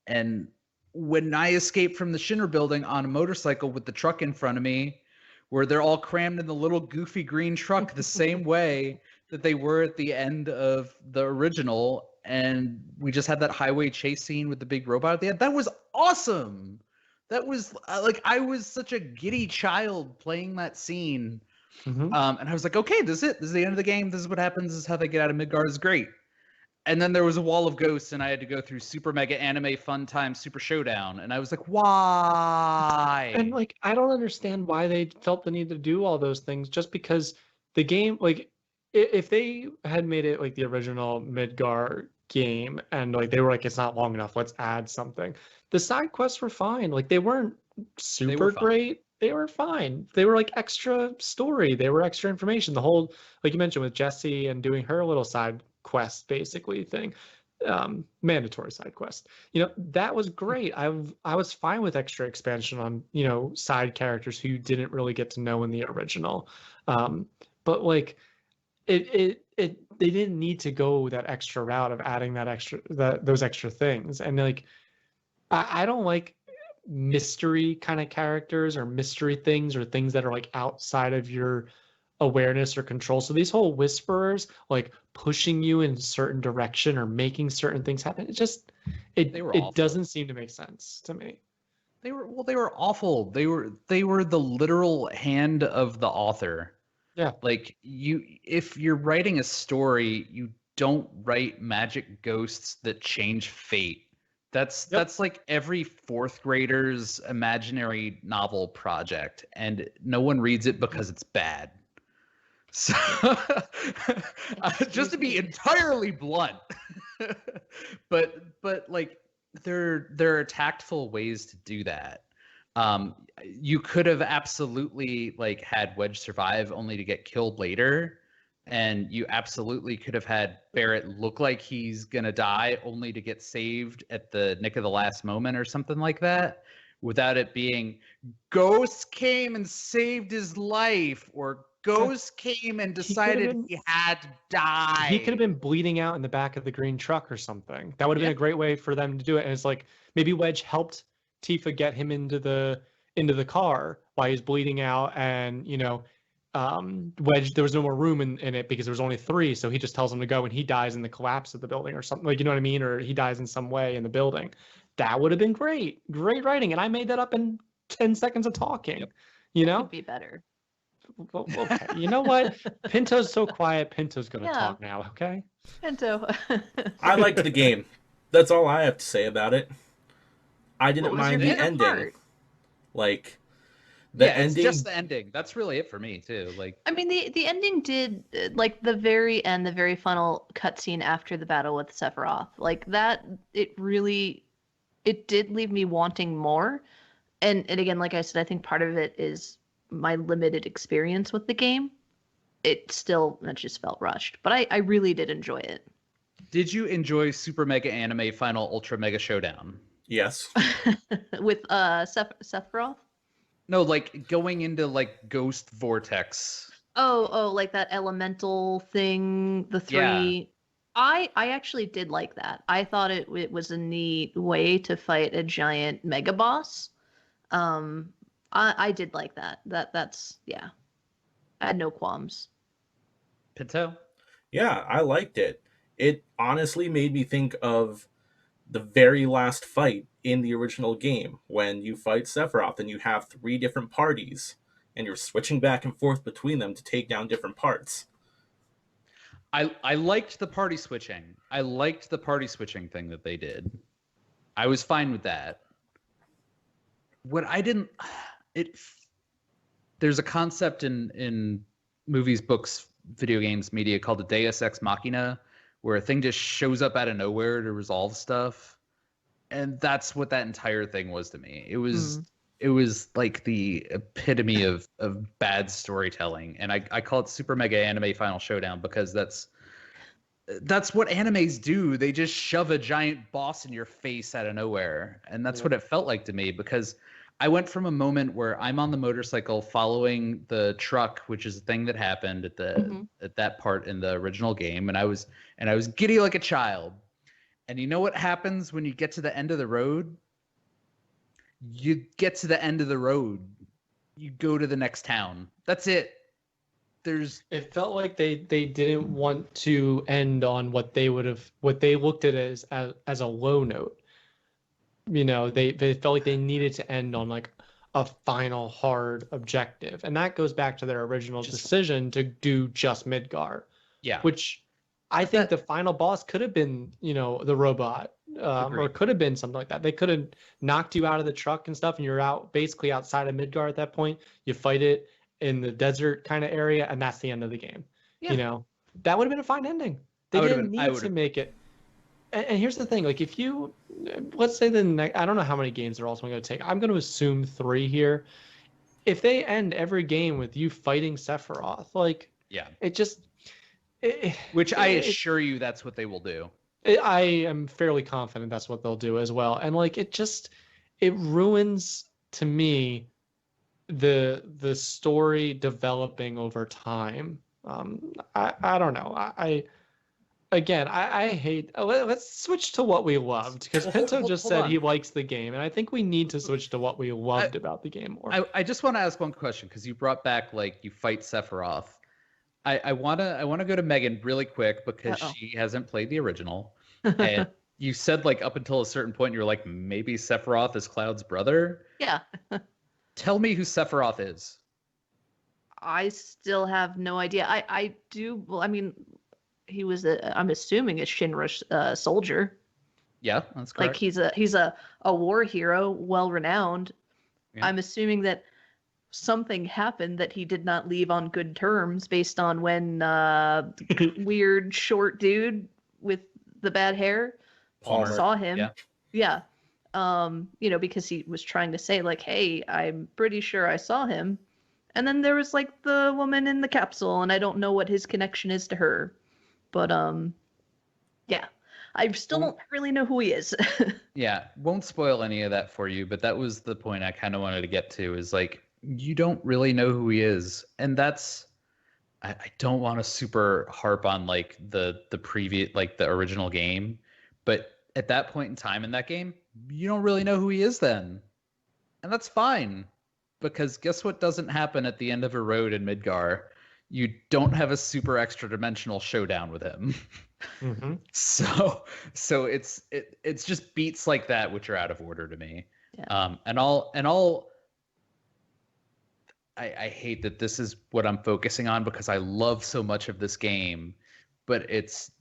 And when I escaped from the Shinner building on a motorcycle with the truck in front of me, where they're all crammed in the little goofy green truck the same way that they were at the end of the original, and we just had that highway chase scene with the big robot at the end. That was awesome. That was like I was such a giddy child playing that scene, and I was like, okay, this is it. This is the end of the game. This is what happens. This is how they get out of Midgard. Is great. And then there was a wall of ghosts, and I had to go through Super Mega Anime Fun Time Super Showdown, and I was like, why? And like, I don't understand why they felt the need to do all those things. Just because the game, like, if they had made it like the original Midgar game, and like they were like, it's not long enough, let's add something. The side quests were fine. Like they weren't super great. They were fine. They were like extra story. They were extra information. The whole, like you mentioned with Jessie and doing her little side quest basically thing, mandatory side quest. You know, that was great. I was fine with extra expansion on, you know, side characters who you didn't really get to know in the original. But like they didn't need to go that extra route of adding those extra things. And like I don't like mystery kind of characters or mystery things or things that are like outside of your awareness or control. So these whole whisperers like pushing you in a certain direction or making certain things happen, it doesn't seem to make sense to me. They were awful. They were the literal hand of the author. Yeah. Like if you're writing a story, you don't write magic ghosts that change fate. That's like every fourth grader's imaginary novel project, and no one reads it because it's bad. So just to be entirely blunt, but like there are tactful ways to do that. You could have absolutely like had Wedge survive only to get killed later, and you absolutely could have had Barrett look like he's gonna die only to get saved at the nick of the last moment or something like that, without it being Ghost came and saved his life, or Ghost came and decided he had to die. He could have been bleeding out in the back of the green truck or something. That would have been a great way for them to do it. And it's like maybe Wedge helped Tifa get him into the car while he's bleeding out, and you know, Wedge, there was no more room in it because there was only 3, so he just tells him to go, and he dies in the collapse of the building or something, like, you know what I mean, or he dies in some way in the building. That would have been great writing, and I made that up in 10 seconds of talking. You know, Could be better. Well, okay. You know what? Pinto's so quiet. Pinto's gonna talk now. Okay. Pinto. I liked the game. That's all I have to say about it. I didn't mind the ending. Part? Like the ending. It's just the ending. That's really it for me too. Like, I mean, the ending did, like the very end, the very final cutscene after the battle with Sephiroth, like that. It did leave me wanting more. And again, like I said, I think part of it is my limited experience with the game. It just felt rushed, but I really did enjoy it. Did you enjoy Super Mega Anime Final Ultra Mega Showdown? Yes. With Sephiroth? No, like going into like Ghost Vortex. Oh, like that elemental thing, the 3. Yeah. I actually did like that. I thought it was a neat way to fight a giant mega boss. I did like that. That's yeah. I had no qualms. Pinto? Yeah, I liked it. It honestly made me think of the very last fight in the original game when you fight Sephiroth and you have 3 different parties and you're switching back and forth between them to take down different parts. I liked the party switching. I liked the party switching thing that they did. I was fine with that. What I didn't there's a concept in movies, books, video games, media called a Deus Ex Machina, where a thing just shows up out of nowhere to resolve stuff. And that's what that entire thing was to me. It was like the epitome of bad storytelling. And I call it Super Mega Anime Final Showdown because that's what animes do. They just shove a giant boss in your face out of nowhere. And that's what it felt like to me, because I went from a moment where I'm on the motorcycle following the truck, which is a thing that happened at that part in the original game, and I was giddy like a child. And you know what happens when you get to the end of the road? You get to the end of the road. You go to the next town. That's it. It felt like they didn't want to end on what they looked at as a low note. You know, they felt like they needed to end on like a final hard objective. And that goes back to their original decision to do just Midgar. Yeah. Which I think the final boss could have been, you know, the robot. Or could have been something like that. They could have knocked you out of the truck and stuff, and you're out basically outside of Midgar at that point. You fight it in the desert kind of area, and that's the end of the game. Yeah. You know, that would have been a fine ending. They didn't need to make it. And here's the thing, like if you, let's say I don't know how many games they're also going to take. I'm going to assume 3 here. If they end every game with you fighting Sephiroth, like, yeah, it just, which I assure you that's what they will do. I am fairly confident that's what they'll do as well. And like, it ruins to me the story developing over time. I don't know. I hate. Let's switch to what we loved, because Pinto just said he likes the game, and I think we need to switch to what we loved about the game more. I just want to ask one question, because you brought back like you fight Sephiroth. I wanna go to Megan really quick, because she hasn't played the original, and you said like up until a certain point you were like, maybe Sephiroth is Cloud's brother. Yeah. Tell me who Sephiroth is. I still have no idea. I do. Well, I mean, he was I'm assuming a Shinra soldier. Yeah, that's correct. Like he's a war hero, well renowned. Yeah. I'm assuming that something happened that he did not leave on good terms, based on when weird short dude with the bad hair Palmer saw him. Yeah. You know, because he was trying to say like, hey, I'm pretty sure I saw him. And then there was like the woman in the capsule, and I don't know what his connection is to her. But yeah, I still don't really know who he is. Yeah, won't spoil any of that for you, but that was the point I kind of wanted to get to, is like, you don't really know who he is. And that's, I don't want to super harp on like the previous, like the original game, but at that point in time in that game, you don't really know who he is then. And that's fine, because guess what doesn't happen at the end of a road in Midgar? You don't have a super extra dimensional showdown with him. Mm-hmm. So it's just beats like that which are out of order to me. Yeah. I hate that this is what I'm focusing on, because I love so much of this game, but it's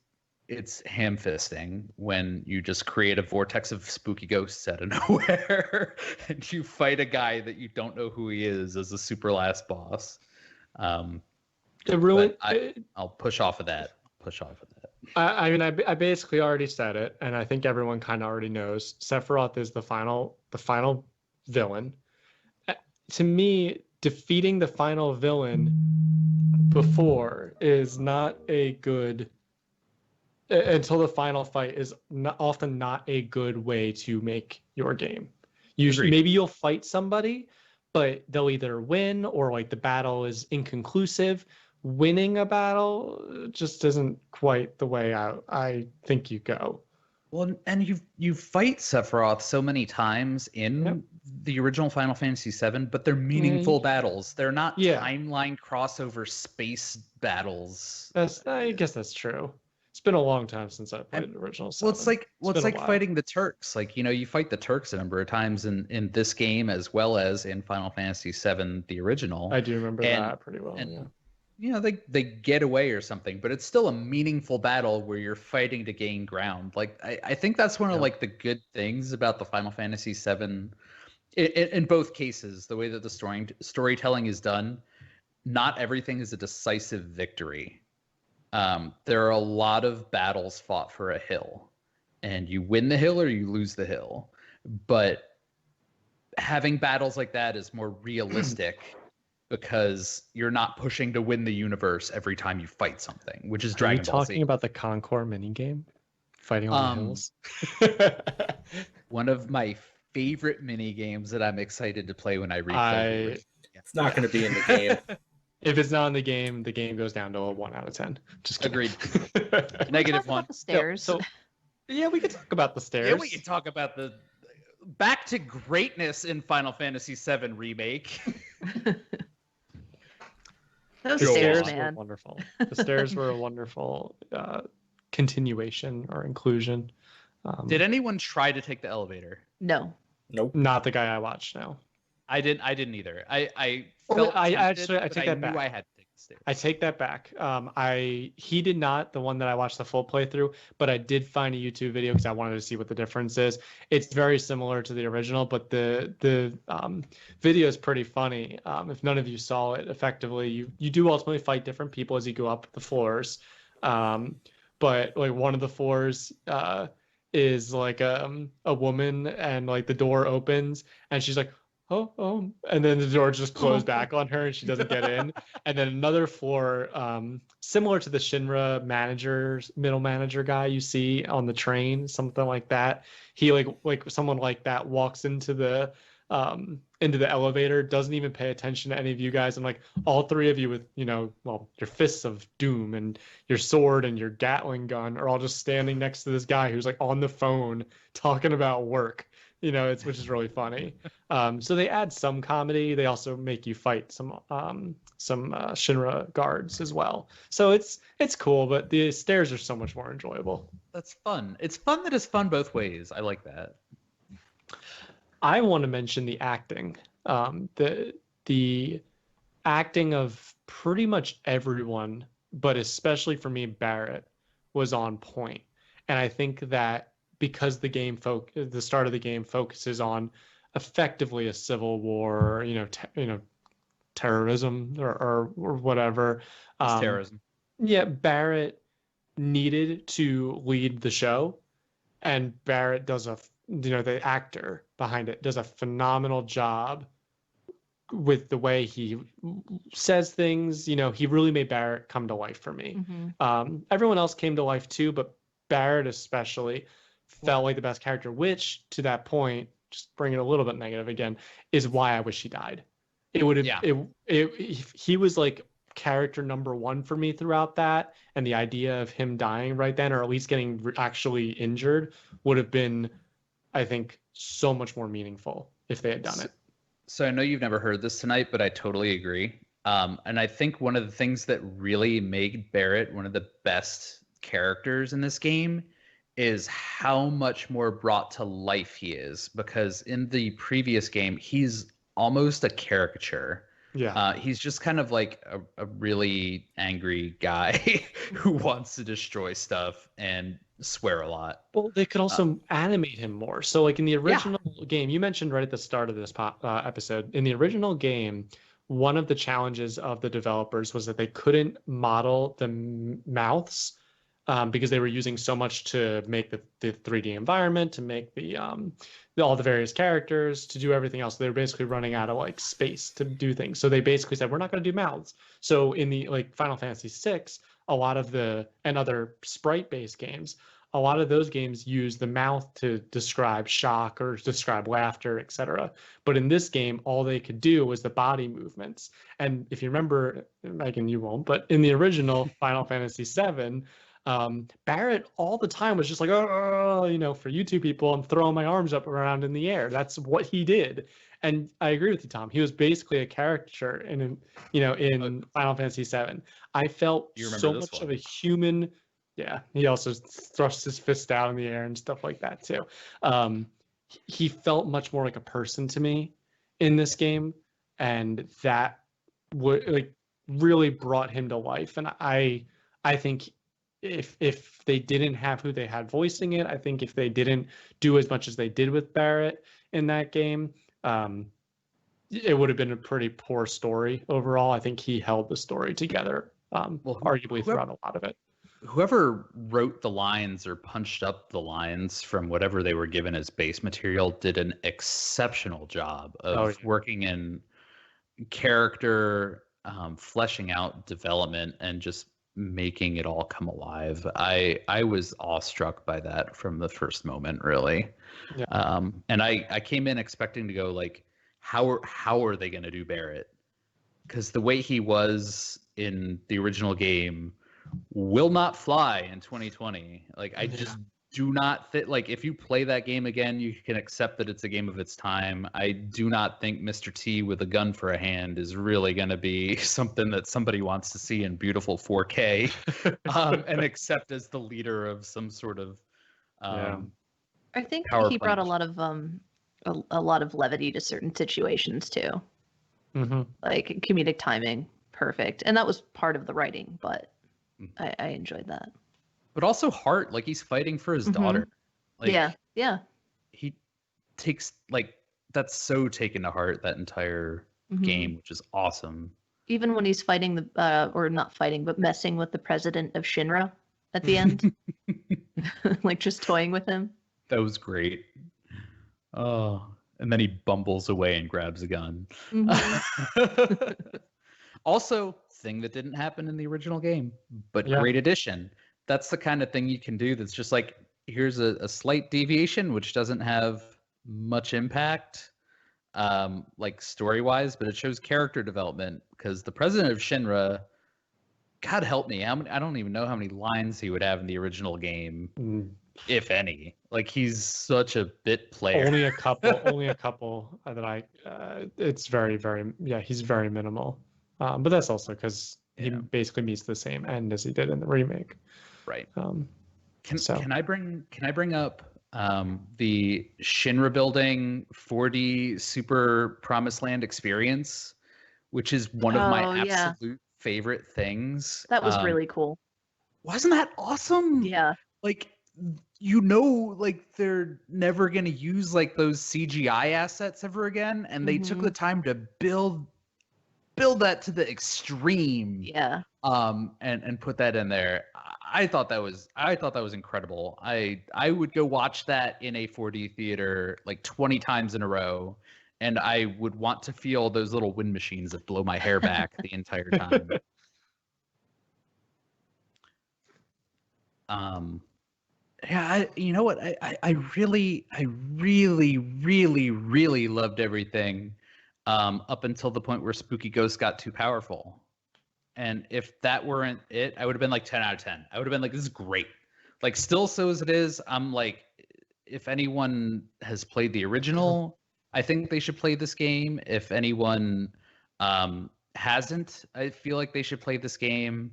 ham-fisting when you just create a vortex of spooky ghosts out of nowhere and you fight a guy that you don't know who he is as a super last boss. I'll push off of that. I mean, I basically already said it, and I think everyone kind of already knows. Sephiroth is the final villain. To me, defeating the final villain before is not a good. Until the final fight is often not a good way to make your game. Usually, maybe you'll fight somebody, but they'll either win or like the battle is inconclusive. Winning a battle just isn't quite the way I think you go. Well, and you fight Sephiroth so many times in the original Final Fantasy VII, but they're meaningful battles. They're not timeline crossover space battles. I guess that's true. It's been a long time since I played the original 7. Well, it's like fighting the Turks. Like, you know, you fight the Turks a number of times in this game as well as in Final Fantasy VII, the original. I do remember that pretty well. And, you know, they get away or something, but it's still a meaningful battle where you're fighting to gain ground. Like, I think that's one of like the good things about the Final Fantasy VII. In both cases, the way that the storytelling is done, not everything is a decisive victory. There are a lot of battles fought for a hill, and you win the hill or you lose the hill. But having battles like that is more realistic because you're not pushing to win the universe every time you fight something, which is Dragon Ball Z. Are you talking about the Concord minigame? Fighting on the hills? One of my favorite mini games that I'm excited to play when I replay. I It's not going to be in the game. if it's not in the game goes down to a 1 out of 10. Just kidding. Agreed. Can we Negative talk 1. about the stairs? So yeah, we could talk about the stairs. Yeah, we can talk about the back to greatness in Final Fantasy VII Remake. Those The stairs, stairs were man. wonderful. The stairs were a wonderful continuation or inclusion. Did anyone try to take the elevator? No. Nope. Not the guy I watched. No. I didn't either. I Well, felt I tempted, actually- I but take that knew back. I had to take the stairs. I take that back. He did not, the one that I watched the full playthrough, but I did find a YouTube video because I wanted to see what the difference is. It's very similar to the original, but the video is pretty funny. If none of you saw it, effectively, you do ultimately fight different people as you go up the floors. But like one of the floors is like a woman, and like the door opens and she's like, oh, and then the door just closed back on her and she doesn't get in. And then another floor, similar to the Shinra middle manager guy you see on the train, something like that. He like someone like that walks into the elevator, doesn't even pay attention to any of you guys, and like all three of you with your fists of doom and your sword and your Gatling gun are all just standing next to this guy who's like on the phone talking about work. Which is really funny. So they add some comedy. They also make you fight some Shinra guards as well. So it's cool, but the stairs are so much more enjoyable. That's fun. It's fun that it's fun both ways. I like that. I want to mention the acting. The acting of pretty much everyone, but especially for me, Barrett, was on point. And I think that because the start of the game focuses on effectively a civil war, terrorism or whatever. It's terrorism. Yeah, Barrett needed to lead the show, and Barrett does the actor behind it does a phenomenal job with the way he says things. He really made Barrett come to life for me. Mm-hmm. Everyone else came to life too, but Barrett especially felt like the best character, which to that point, just bring it a little bit negative again, is why I wish he died. It would have, he was like character number one for me throughout that. And the idea of him dying right then, or at least getting actually injured, would have been, I think, so much more meaningful if they had done it. So I know you've never heard this tonight, but I totally agree. And I think one of the things that really made Barrett one of the best characters in this game is how much more brought to life he is, because in the previous game, he's almost a caricature. Yeah. He's just kind of like a really angry guy who wants to destroy stuff and swear a lot. Well, they could also animate him more. So like in the original game, you mentioned right at the start of this episode, in the original game, one of the challenges of the developers was that they couldn't model the mouths because they were using so much to make the 3D environment, to make all the various characters, to do everything else. They were basically running out of like space to do things. So they basically said, we're not going to do mouths. So in the like Final Fantasy VI, a lot of and other sprite-based games, a lot of those games use the mouth to describe shock or describe laughter, etc. But in this game, all they could do was the body movements. And if you remember, Megan, you won't, but in the original Final Fantasy VII, Barrett all the time was just like, oh, for you two people, I'm throwing my arms up around in the air. That's what he did. And I agree with you, Tom. He was basically a caricature in Final Fantasy VII. I felt so much of a human. Yeah, he also thrusts his fist out in the air and stuff like that too. He felt much more like a person to me in this game, and that would like really brought him to life. And I think if they didn't have who they had voicing it, I think if they didn't do as much as they did with Barrett in that game, it would have been a pretty poor story overall. I think he held the story together, arguably throughout a lot of it. Whoever wrote the lines or punched up the lines from whatever they were given as base material did an exceptional job of working in character, fleshing out development, and just making it all come alive. I was awestruck by that from the first moment, really. Yeah. And I came in expecting to go like, how are they going to do Barrett? Because the way he was in the original game will not fly in 2020. Like, I just do not think, like, if you play that game again, you can accept that it's a game of its time. I do not think Mr. T with a gun for a hand is really going to be something that somebody wants to see in beautiful 4K and accept as the leader of some sort of I think power he brought plant. a lot of levity to certain situations too. Mm-hmm. Like comedic timing, perfect, and that was part of the writing. But I enjoyed that. But also heart, like he's fighting for his daughter. Like, yeah. He takes like that's so taken to heart, that entire game, which is awesome. Even when he's fighting the or not fighting, but messing with the president of Shinra at the end, like just toying with him. That was great. Oh, and then he bumbles away and grabs a gun. Also, thing that didn't happen in the original game, but great addition. That's the kind of thing you can do that's just like, here's a slight deviation, which doesn't have much impact, like story-wise, but it shows character development, because the president of Shinra, God help me, I don't even know how many lines he would have in the original game, if any. Like, he's such a bit player. Only a couple that it's very, very, he's very minimal. But that's also because he basically meets the same end as he did in the remake. Right. Can I bring up the Shinra building 4D Super Promised Land experience, which is one of my absolute favorite things. That was really cool. Wasn't that awesome? Yeah. Like, like they're never gonna use like those CGI assets ever again, and they took the time to build that to the extreme. Yeah. And put that in there. I thought that was incredible. I would go watch that in a 4D theater like 20 times in a row, and I would want to feel those little wind machines that blow my hair back the entire time. You know what? I really loved everything up until the point where Spooky Ghost got too powerful. And if that weren't it, I would have been like 10 out of 10. I would have been like, this is great. Like, still so as it is, I'm like, if anyone has played the original, I think they should play this game. If anyone hasn't, I feel like they should play this game.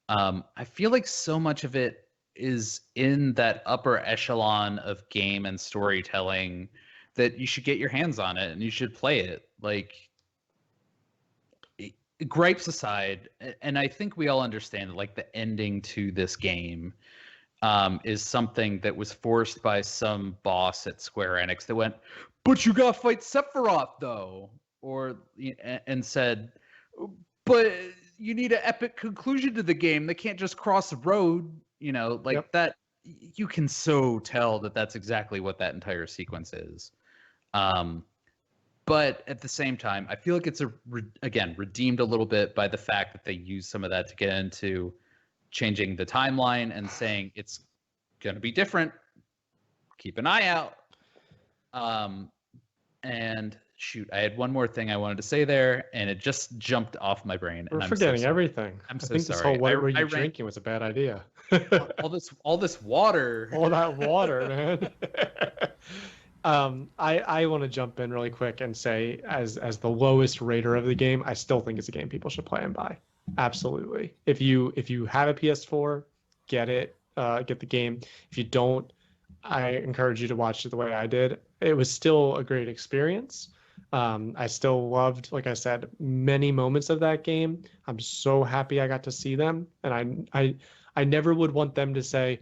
I feel like so much of it is in that upper echelon of game and storytelling that you should get your hands on it and you should play it. Like, gripes aside, and I think we all understand that, like, the ending to this game is something that was forced by some boss at Square Enix that went, but you gotta fight Sephiroth though, and said, but you need an epic conclusion to the game. They can't just cross the road, that. You can so tell that that's exactly what that entire sequence is. But at the same time, I feel like it's redeemed a little bit by the fact that they use some of that to get into changing the timeline and saying it's going to be different. Keep an eye out. And shoot, I had one more thing I wanted to say there, and it just jumped off my brain. We're forgetting everything. I'm so I think sorry. This whole what were you drinking was a bad idea. all this water. All that water, man. I want to jump in really quick and say, as the lowest rater of the game, I still think it's a game people should play and buy. Absolutely. If you have a PS4, get it. Get the game. If you don't, I encourage you to watch it the way I did. It was still a great experience. I still loved, like I said, many moments of that game. I'm so happy I got to see them, and I never would want them to say,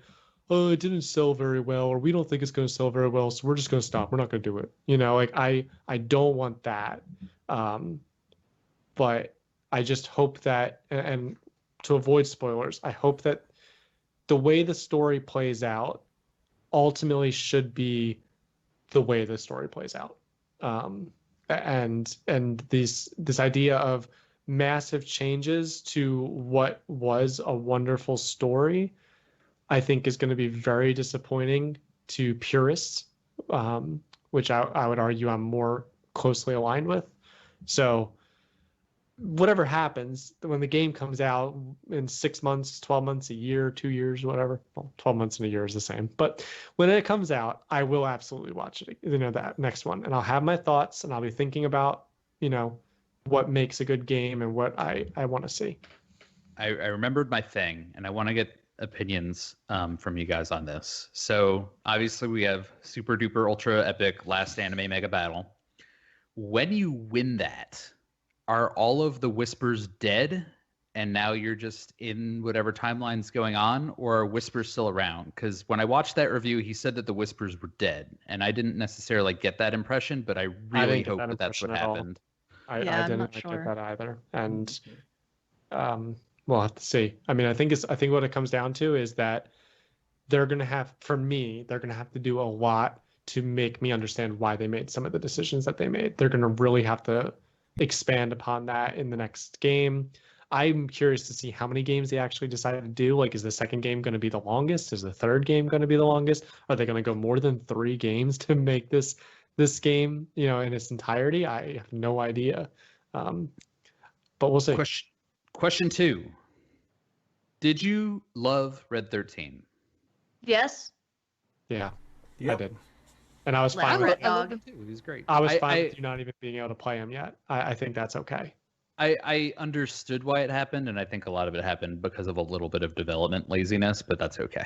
oh, it didn't sell very well, or we don't think it's going to sell very well, so we're just going to stop. We're not going to do it. I don't want that. But I just hope that, and to avoid spoilers, I hope that the way the story plays out ultimately should be the way the story plays out. And this idea of massive changes to what was a wonderful story, I think is going to be very disappointing to purists, which I would argue I'm more closely aligned with. So whatever happens, when the game comes out in 6 months, 12 months, a year, 2 years, whatever, well, 12 months and a year is the same. But when it comes out, I will absolutely watch it, that next one. And I'll have my thoughts and I'll be thinking about, what makes a good game and what I want to see. I remembered my thing, and I want to get opinions from you guys on this. So obviously we have super duper ultra epic last anime mega battle. When you win that, are all of the whispers dead and now you're just in whatever timeline's going on, or are whispers still around? Because when I watched that review, he said that the whispers were dead, and I didn't necessarily get that impression, but I really hope that that's what happened. I Yeah, I'm didn't not get sure. that either. And we'll have to see. I mean, I think what it comes down to is that they're going to have to do a lot to make me understand why they made some of the decisions that they made. They're going to really have to expand upon that in the next game. I'm curious to see how many games they actually decided to do. Like, is the second game going to be the longest? Is the third game going to be the longest? Are they going to go more than 3 games to make this game, in its entirety? I have no idea. But we'll see. Question 2. Did you love Red 13? Yes. Yeah, Yep. I did. And I was Like, fine I with read- I loved him too. He was great. I was fine with you not even being able to play him yet. I think that's okay. I understood why it happened, and I think a lot of it happened because of a little bit of development laziness, but that's okay.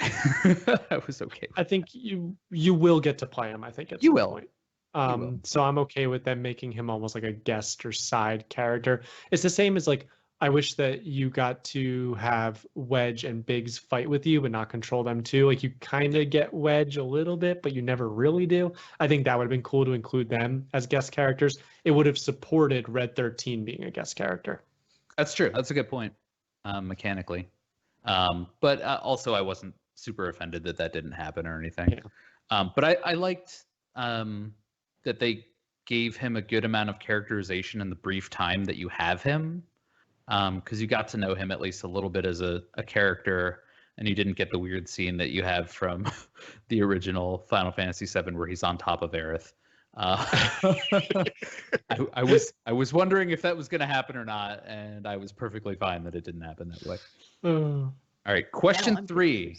I was okay. I think you will get to play him, I think, at You some will. point. will. So I'm okay with them making him almost like a guest or side character. It's the same as like, I wish that you got to have Wedge and Biggs fight with you, but not control them too. Like, you kind of get Wedge a little bit, but you never really do. I think that would have been cool to include them as guest characters. It would have supported Red 13 being a guest character. That's true. That's a good point, mechanically. But also, I wasn't super offended that didn't happen or anything. Yeah. But I liked that they gave him a good amount of characterization in the brief time that you have him. Because you got to know him at least a little bit as a character, and you didn't get the weird scene that you have from the original Final Fantasy VII where he's on top of Aerith. I was wondering if that was going to happen or not, and I was perfectly fine that it didn't happen that way. All right, question I'm 3.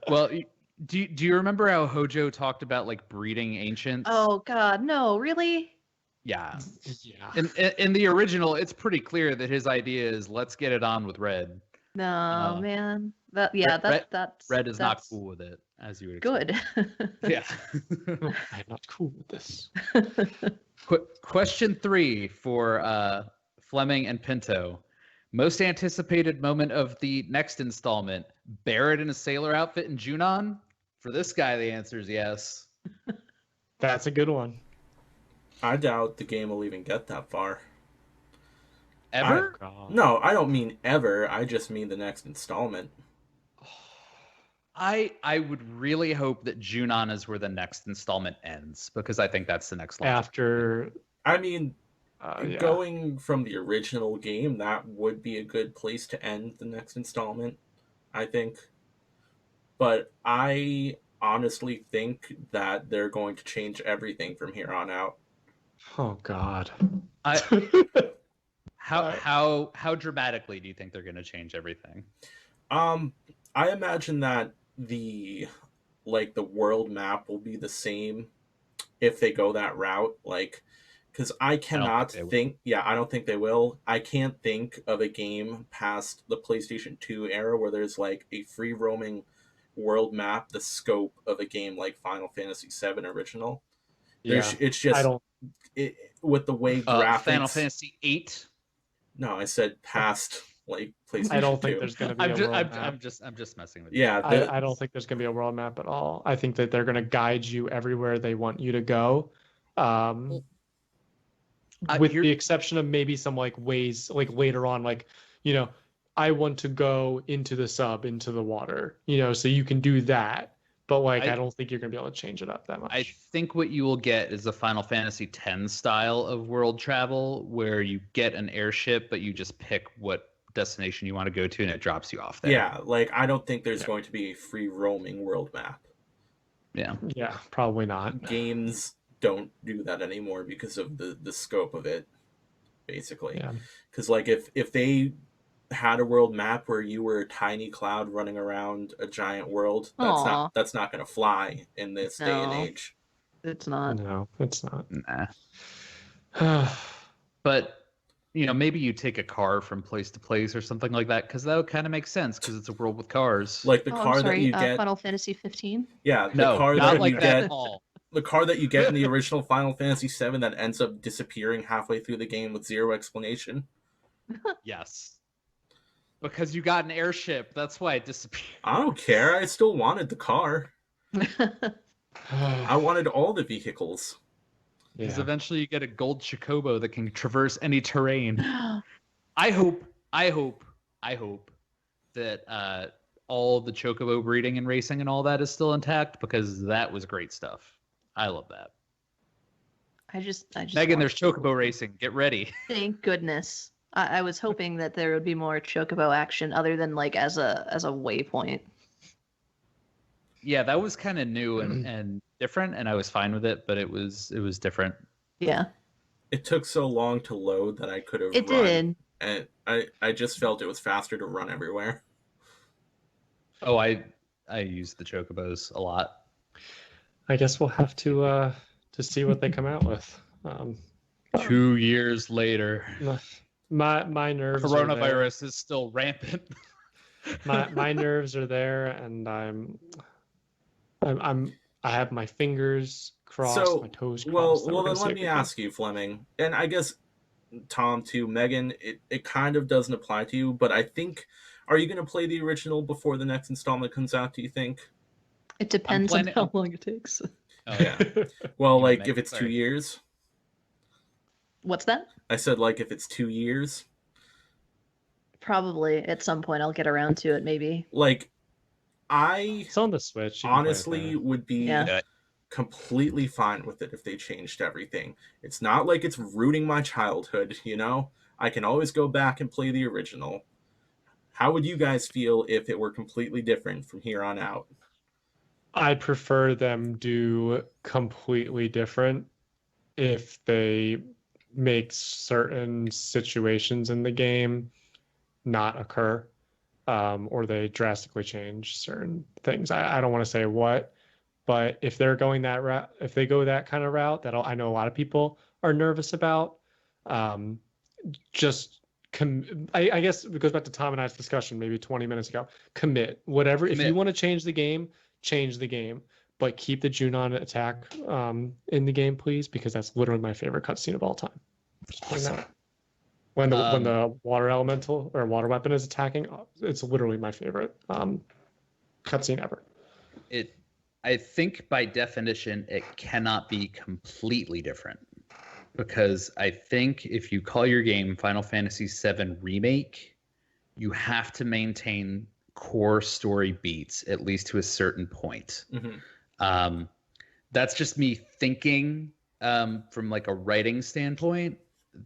Well, do you remember how Hojo talked about like breeding ancients? Oh God, no, really? Yeah. Yeah. In the original, it's pretty clear that his idea is let's get it on with Red. No, man. That's Red is not cool with it, as you would expect. good. Yeah. I'm not cool with this. Question 3 for Fleming and Pinto. Most anticipated moment of the next installment: Barrett in a sailor outfit in Junon? For this guy, the answer is yes. That's a good one. I doubt the game will even get that far. Ever? No, I don't mean ever. I just mean the next installment. I would really hope that Junon is where the next installment ends, because I think that's the next launch. After, I mean, yeah. going from the original game, that would be a good place to end the next installment, I think. But I honestly think that they're going to change everything from here on out. Oh God. How dramatically do you think they're going to change everything? I imagine that the world map will be the same if they go that route. Like, because I cannot think. Yeah, I don't think they will. I can't think of a game past the PlayStation 2 era where there's like a free roaming world map the scope of a game like Final Fantasy VII Original. Yeah, it's just with the way graphics. Final Fantasy VIII. No, I said past like PlayStation 2. I don't think there's going to be a world map. I'm just messing with you. Yeah, I don't think there's going to be a world map at all. I think that they're going to guide you everywhere they want you to go. With the exception of maybe some like ways, like later on, like, I want to go into the water, so you can do that. but like I- I don't think you're gonna be able to change it up that much. I think what you will get is a Final Fantasy X style of world travel where you get an airship, but you just pick what destination you want to go to and it drops you off there. Yeah, like I don't think there's Yeah. going to be a free roaming world map. Yeah. Yeah, probably not. Games don't do that anymore because of the scope of it, basically. Yeah. Because like if they had a world map where you were a tiny cloud running around a giant world, Aw. that's not going to fly in this day and No. age. It's not. No, it's not. Nah. But maybe you take a car from place to place or something like that, because that would kind of make sense because it's a world with cars. Like the Oh, car I'm sorry. that you get, Final Fantasy 15. yeah, the no, car not that like you that get, at all. the car that you get in the original Final Fantasy VII that ends up disappearing halfway through the game with zero explanation. Yes. Because you got an airship. That's why it disappeared. I don't care. I still wanted the car. I wanted all the vehicles. Because Yeah. eventually you get a gold chocobo that can traverse any terrain. I hope that all the chocobo breeding and racing and all that is still intact, because that was great stuff. I love that. I just Megan, want there's to- chocobo racing. Get ready. Thank goodness. I was hoping that there would be more chocobo action other than like as a waypoint. Yeah, that was kind of new and different, and I was fine with it, but it was different. Yeah, It took so long to load that I could have it run. did. And I just felt it was faster to run everywhere. Oh, I used the chocobos a lot. I guess we'll have to see what they come out with. 2 years later, My nerves are there. coronavirus is still rampant. My nerves are there, and I have my fingers crossed, my toes crossed. that we're Well, gonna then see let a me good game. ask you, Fleming, and I guess Tom too, Megan. It kind of doesn't apply to you, but I think, are you going to play the original before the next installment comes out? Do you think? It depends on planning- how long it takes. Oh, Yeah. Well, You like make- if it's 2 sorry. years. What's that? I said like if it's 2 years. Probably at some point I'll get around to it. Maybe. Like, I It's on the Switch. You can play it honestly there. would be Yeah. completely fine with it if they changed everything. It's not like it's rooting my childhood, you know? I can always go back and play the original. How would you guys feel if it were completely different from here on out? I'd prefer them do completely different if they make certain situations in the game not occur, or they drastically change certain things. I don't want to say what, but if they're going that route, if they go that kind of route, that I know a lot of people are nervous about, just I guess it goes back to Tom and I's discussion maybe 20 minutes ago. Commit whatever. If you Commit. want to change the game, but keep the Junon attack in the game, please, because that's literally my favorite cutscene of all time. Just putting that out. When the water elemental or water weapon is attacking, it's literally my favorite cutscene ever. I think by definition it cannot be completely different, because I think if you call your game Final Fantasy VII Remake, you have to maintain core story beats at least to a certain point. Mm-hmm. That's just me thinking from like a writing standpoint.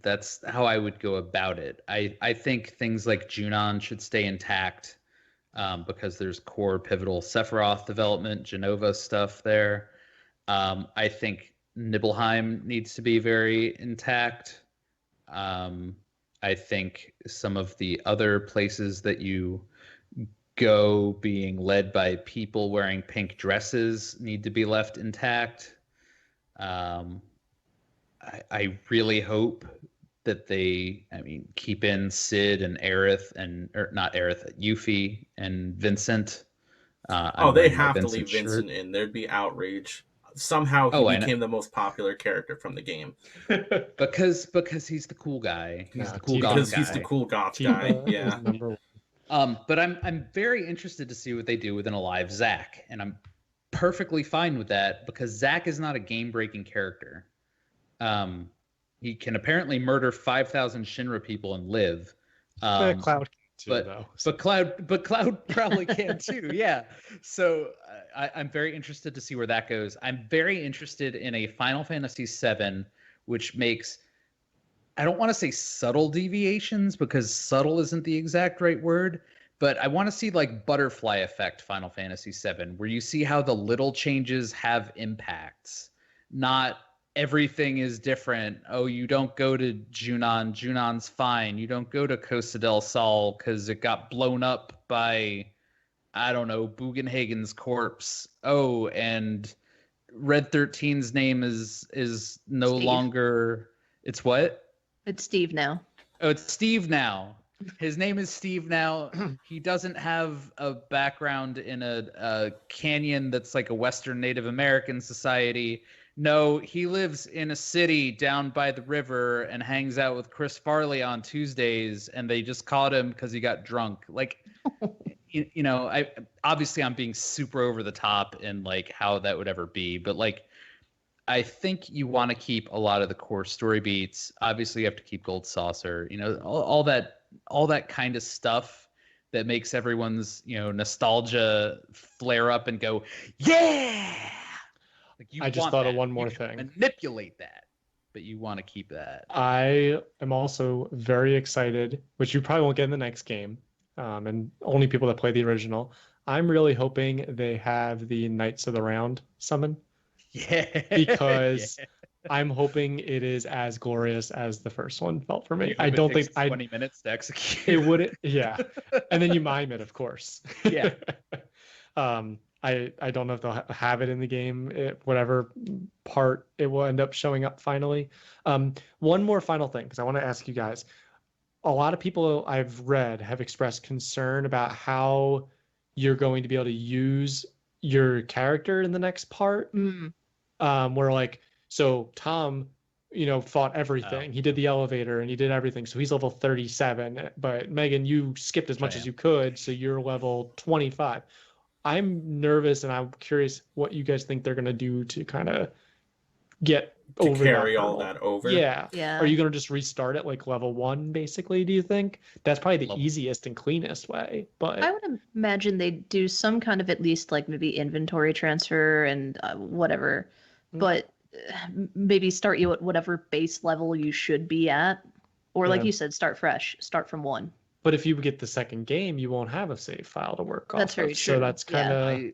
That's how I would go about it. I think things like Junon should stay intact, because there's core pivotal Sephiroth development, Genova stuff there. I think Nibelheim needs to be very intact. I think some of the other places that you go being led by people wearing pink dresses need to be left intact. I really hope that they, keep in Sid and Aerith or not Aerith, Yuffie and Vincent. They have to leave Vincent in. There'd be outrage. Somehow he became the most popular character from the game. because he's the cool guy. He's the cool goth Because guy. he's the cool goth guy. Yeah. But I'm very interested to see what they do with an alive Zack, and I'm perfectly fine with that because Zack is not a game-breaking character. He can apparently murder 5,000 Shinra people and live. Cloud. too, though. But Cloud probably can too. Yeah. So I'm very interested to see where that goes. I'm very interested in a Final Fantasy VII, which makes, I don't want to say subtle deviations because subtle isn't the exact right word, but I want to see like butterfly effect Final Fantasy VII, where you see how the little changes have impacts, not everything is different. Oh, you don't go to Junon. Junon's fine. You don't go to Costa del Sol because it got blown up by, I don't know, Bugenhagen's corpse. Oh, and Red 13's name is no Steve. longer. It's what? It's Steve now. Oh, it's Steve now. His name is Steve now. He doesn't have a background in a canyon that's like a Western Native American society. No, he lives in a city down by the river and hangs out with Chris Farley on Tuesdays, and they just caught him because he got drunk. Like, you know, I'm being super over the top in like how that would ever be, but like, I think you want to keep a lot of the core story beats. Obviously, you have to keep Gold Saucer. You know, all that kind of stuff that makes everyone's, you know, nostalgia flare up and go, yeah. Like I just thought of one more thing. Manipulate that, but you want to keep that. I am also very excited, which you probably won't get in the next game, and only people that play the original. I'm really hoping they have the Knights of the Round summon. Yeah. Because I'm hoping it is as glorious as the first one felt for me. I don't think 20 minutes to execute. It wouldn't, yeah. And then you mime it, of course. Yeah. I don't know if they'll have it in the game, whatever part it will end up showing up finally. One more final thing, because I want to ask you guys. A lot of people I've read have expressed concern about how you're going to be able to use your character in the next part. Where like, so Tom, you know, fought everything. He did the elevator and he did everything. So he's level 37. But Megan, you skipped as much as you could. So you're level 25. I'm nervous and I'm curious what you guys think they're going to do to kind of get over carry all that over. Yeah. Yeah. Are you going to just restart it like level 1, basically, do you think? That's probably the easiest and cleanest way. But I would imagine they'd do some kind of at least like maybe inventory transfer and whatever. But maybe start you at whatever base level you should be at. Or like you said, start fresh. Start from 1. But if you get the second game, you won't have a save file to work off. That's very of. true. So that's kind of.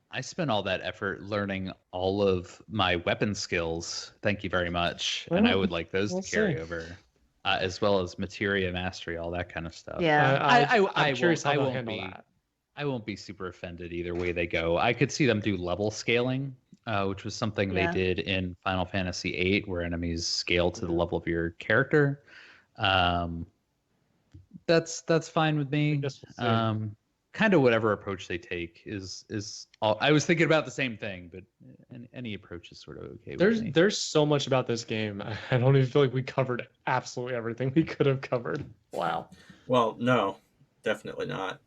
I spent all that effort learning all of my weapon skills. Thank you very much. And I would like those to carry over, as well as materia mastery, all that kind of stuff. Yeah. I'm curious how they'll handle that. I won't be super offended either way they go. I could see them do level scaling, which was something they did in Final Fantasy VIII, where enemies scale to the level of your character. That's fine with me. Kind of whatever approach they take is all. I was thinking about the same thing, but any approach is sort of okay with me. There's so much about this game. I don't even feel like we covered absolutely everything we could have covered. Wow. Well, no, definitely not.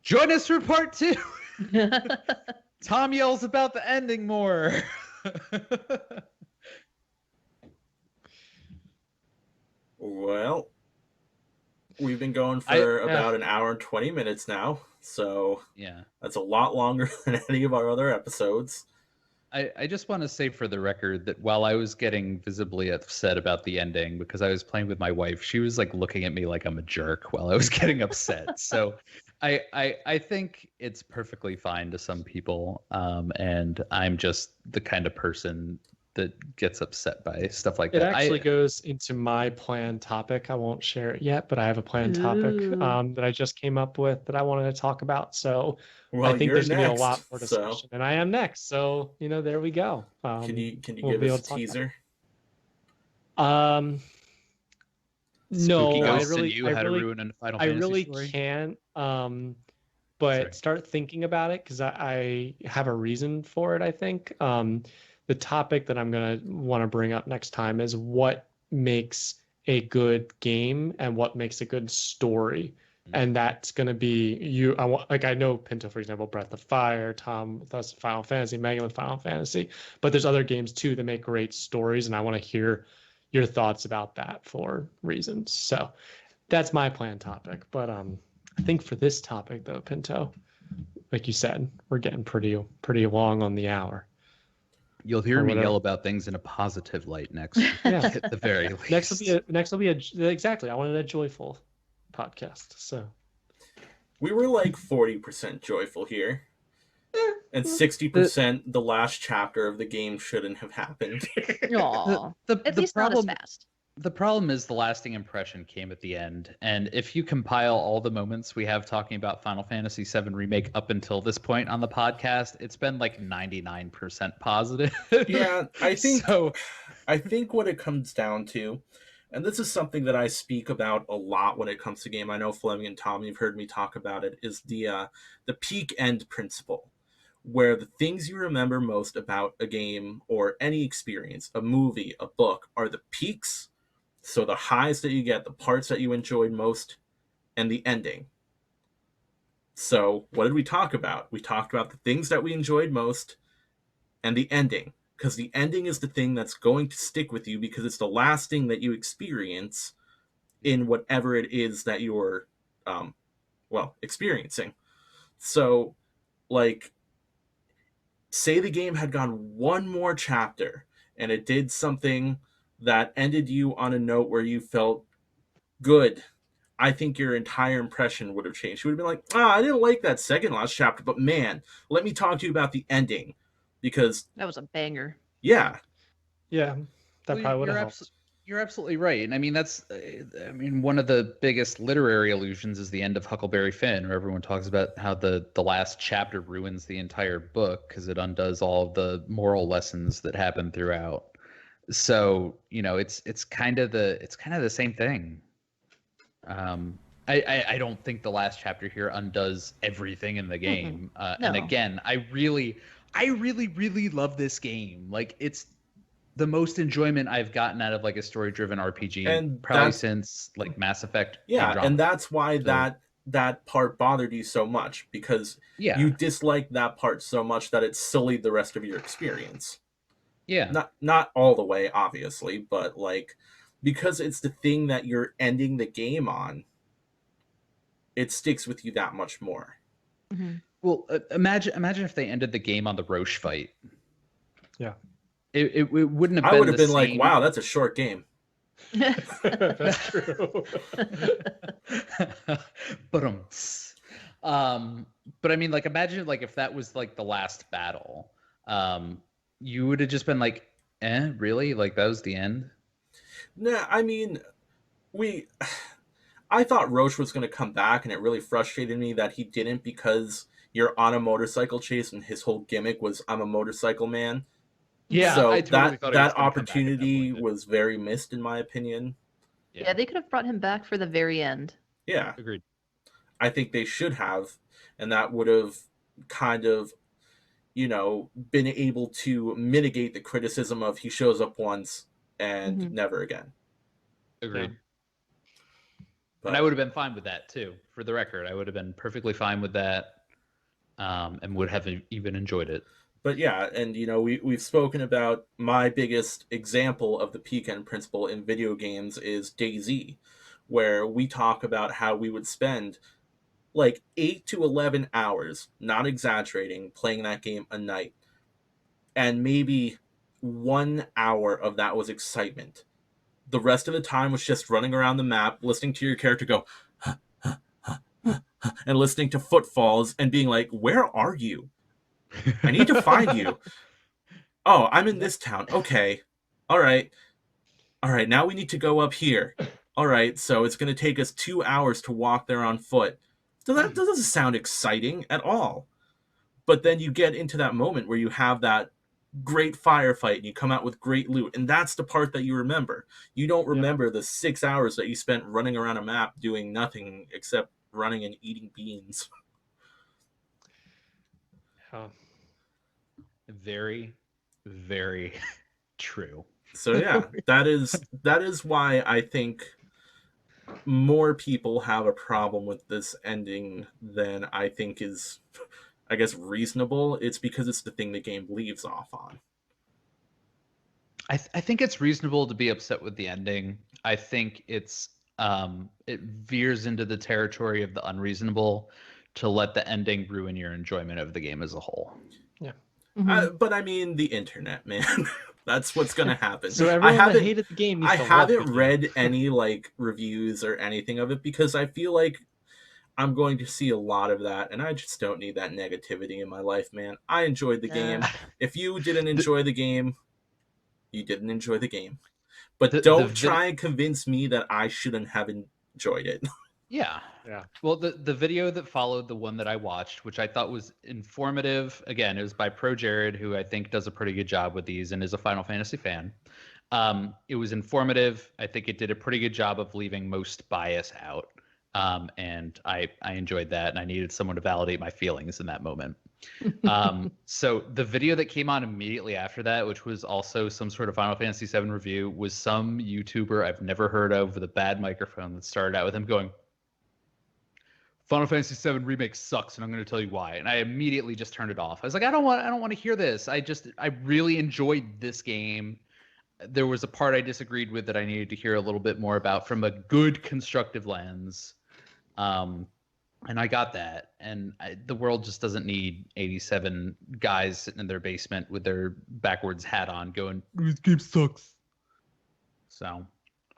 Join us for part 2. Tom yells about the ending more. Well, we've been going for about an hour and 20 minutes now, so yeah, that's a lot longer than any of our other episodes. I just want to say for the record that while I was getting visibly upset about the ending because I was playing with my wife, she was like looking at me like I'm a jerk while I was getting upset. So I think it's perfectly fine to some people, and I'm just the kind of person that gets upset by stuff like that. It actually goes into my planned topic. I won't share it yet, but I have a planned topic that I just came up with that I wanted to talk about. So I think there's going to be a lot more discussion, and I am next. So there we go. Can you give us a teaser? No, I really story? can't. But start thinking about it because I have a reason for it. I think. The topic that I'm going to want to bring up next time is what makes a good game and what makes a good story. And that's going to be I know Pinto, for example, Breath of Fire, Tom with us, Final Fantasy, Megan with Final Fantasy, but there's other games too that make great stories. And I want to hear your thoughts about that for reasons. So that's my planned topic. But I think for this topic though, Pinto, like you said, we're getting pretty long on the hour. You'll hear Or me whatever. yell about things in a positive light next week, Yeah. at the very least. Next will be a exactly. I wanted a joyful podcast. So We were like 40% joyful here. And 60% the last chapter of the game shouldn't have happened. Aw, the at least not as problem fast. the problem is the lasting impression came at the end, and if you compile all the moments we have talking about Final Fantasy VII Remake up until this point on the podcast, it's been like 99% positive. Yeah, I think so. I think what it comes down to, and this is something that I speak about a lot when it comes to game. I know Fleming and Tom, you've heard me talk about it, is the peak end principle, where the things you remember most about a game or any experience, a movie, a book, are the peaks. So the highs that you get, the parts that you enjoyed most, and the ending. So what did we talk about? We talked about the things that we enjoyed most and the ending. Because the ending is the thing that's going to stick with you because it's the last thing that you experience in whatever it is that you're, experiencing. So, like, say the game had gone one more chapter and it did something that ended you on a note where you felt good. I think your entire impression would have changed. You would have been like, I didn't like that second last chapter, but man, let me talk to you about the ending. Because, That was a banger. yeah, yeah, that Well, probably would have helped. You're absolutely right. And I mean, one of the biggest literary illusions is the end of Huckleberry Finn, where everyone talks about how the last chapter ruins the entire book because it undoes all of the moral lessons that happen throughout. So, it's kind of the same thing. I don't think the last chapter here undoes everything in the game. And No. again, I really, really love this game. Like, it's the most enjoyment I've gotten out of like a story-driven RPG and probably that's since like Mass Effect yeah, Andromeda. and that's why So, that part bothered you so much because yeah, you disliked that part so much that it sullied the rest of your experience. yeah, Not all the way, obviously, but like because it's the thing that you're ending the game on, it sticks with you that much more. Mm-hmm. Well, imagine if they ended the game on the Roche fight. Yeah. It wouldn't have I been would have the been like, same. wow, that's a short game. That's true. But I mean, like, imagine like if that was like the last battle, you would have just been like, really? Like that was the end? Nah, I mean, we. I thought Roche was going to come back, and it really frustrated me that he didn't because you're on a motorcycle chase, and his whole gimmick was I'm a motorcycle man. Yeah, So I totally thought he was that gonna come back at that opportunity point. was very missed, in my opinion. Yeah, they could have brought him back for the very end. Yeah, Agreed. I think they should have, and that would have kind of, been able to mitigate the criticism of he shows up once and Mhm. never again. Agreed. But And I would have been fine with that too. For the record, I would have been perfectly fine with that, and would have even enjoyed it. But yeah, and we've spoken about my biggest example of the peak end principle in video games is DayZ, where we talk about how we would spend like 8 to 11 hours, not exaggerating, playing that game a night. And maybe 1 hour of that was excitement. The rest of the time was just running around the map, listening to your character go, and listening to footfalls and being like, where are you? I need to find you. Oh, I'm in this town. Okay. All right. All right. Now we need to go up here. All right. So it's going to take us 2 hours to walk there on foot. So that doesn't sound exciting at all. But then you get into that moment where you have that great firefight and you come out with great loot. And that's the part that you remember. You don't remember the 6 hours that you spent running around a map doing nothing except running and eating beans. Yeah. Very, very true. So yeah, that is why I think more people have a problem with this ending than I think is, I guess, reasonable. It's because it's the thing the game leaves off on. I think it's reasonable to be upset with the ending. I think it's it veers into the territory of the unreasonable to let the ending ruin your enjoyment of the game as a whole. Yeah. But I mean, the internet, man. That's what's gonna happen. So I everyone that haven't, hated the game needs I to love the haven't game. read any like reviews or anything of it because I feel like I'm going to see a lot of that, and I just don't need that negativity in my life, man. I enjoyed the game. If you didn't enjoy the game, you didn't enjoy the game. But don't try and convince me that I shouldn't have enjoyed it. Yeah. Yeah. Well, the video that followed the one that I watched, which I thought was informative, again, it was by Pro Jared, who I think does a pretty good job with these and is a Final Fantasy fan. It was informative. I think it did a pretty good job of leaving most bias out. And I enjoyed that, and I needed someone to validate my feelings in that moment. So the video that came on immediately after that, which was also some sort of Final Fantasy VII review, was some YouTuber I've never heard of with a bad microphone that started out with him going, Final Fantasy VII Remake sucks, and I'm going to tell you why. And I immediately just turned it off. I was like, I don't want to hear this. I really enjoyed this game. There was a part I disagreed with that I needed to hear a little bit more about from a good constructive lens. And I got that. And the world just doesn't need 87 guys sitting in their basement with their backwards hat on going, this game sucks. So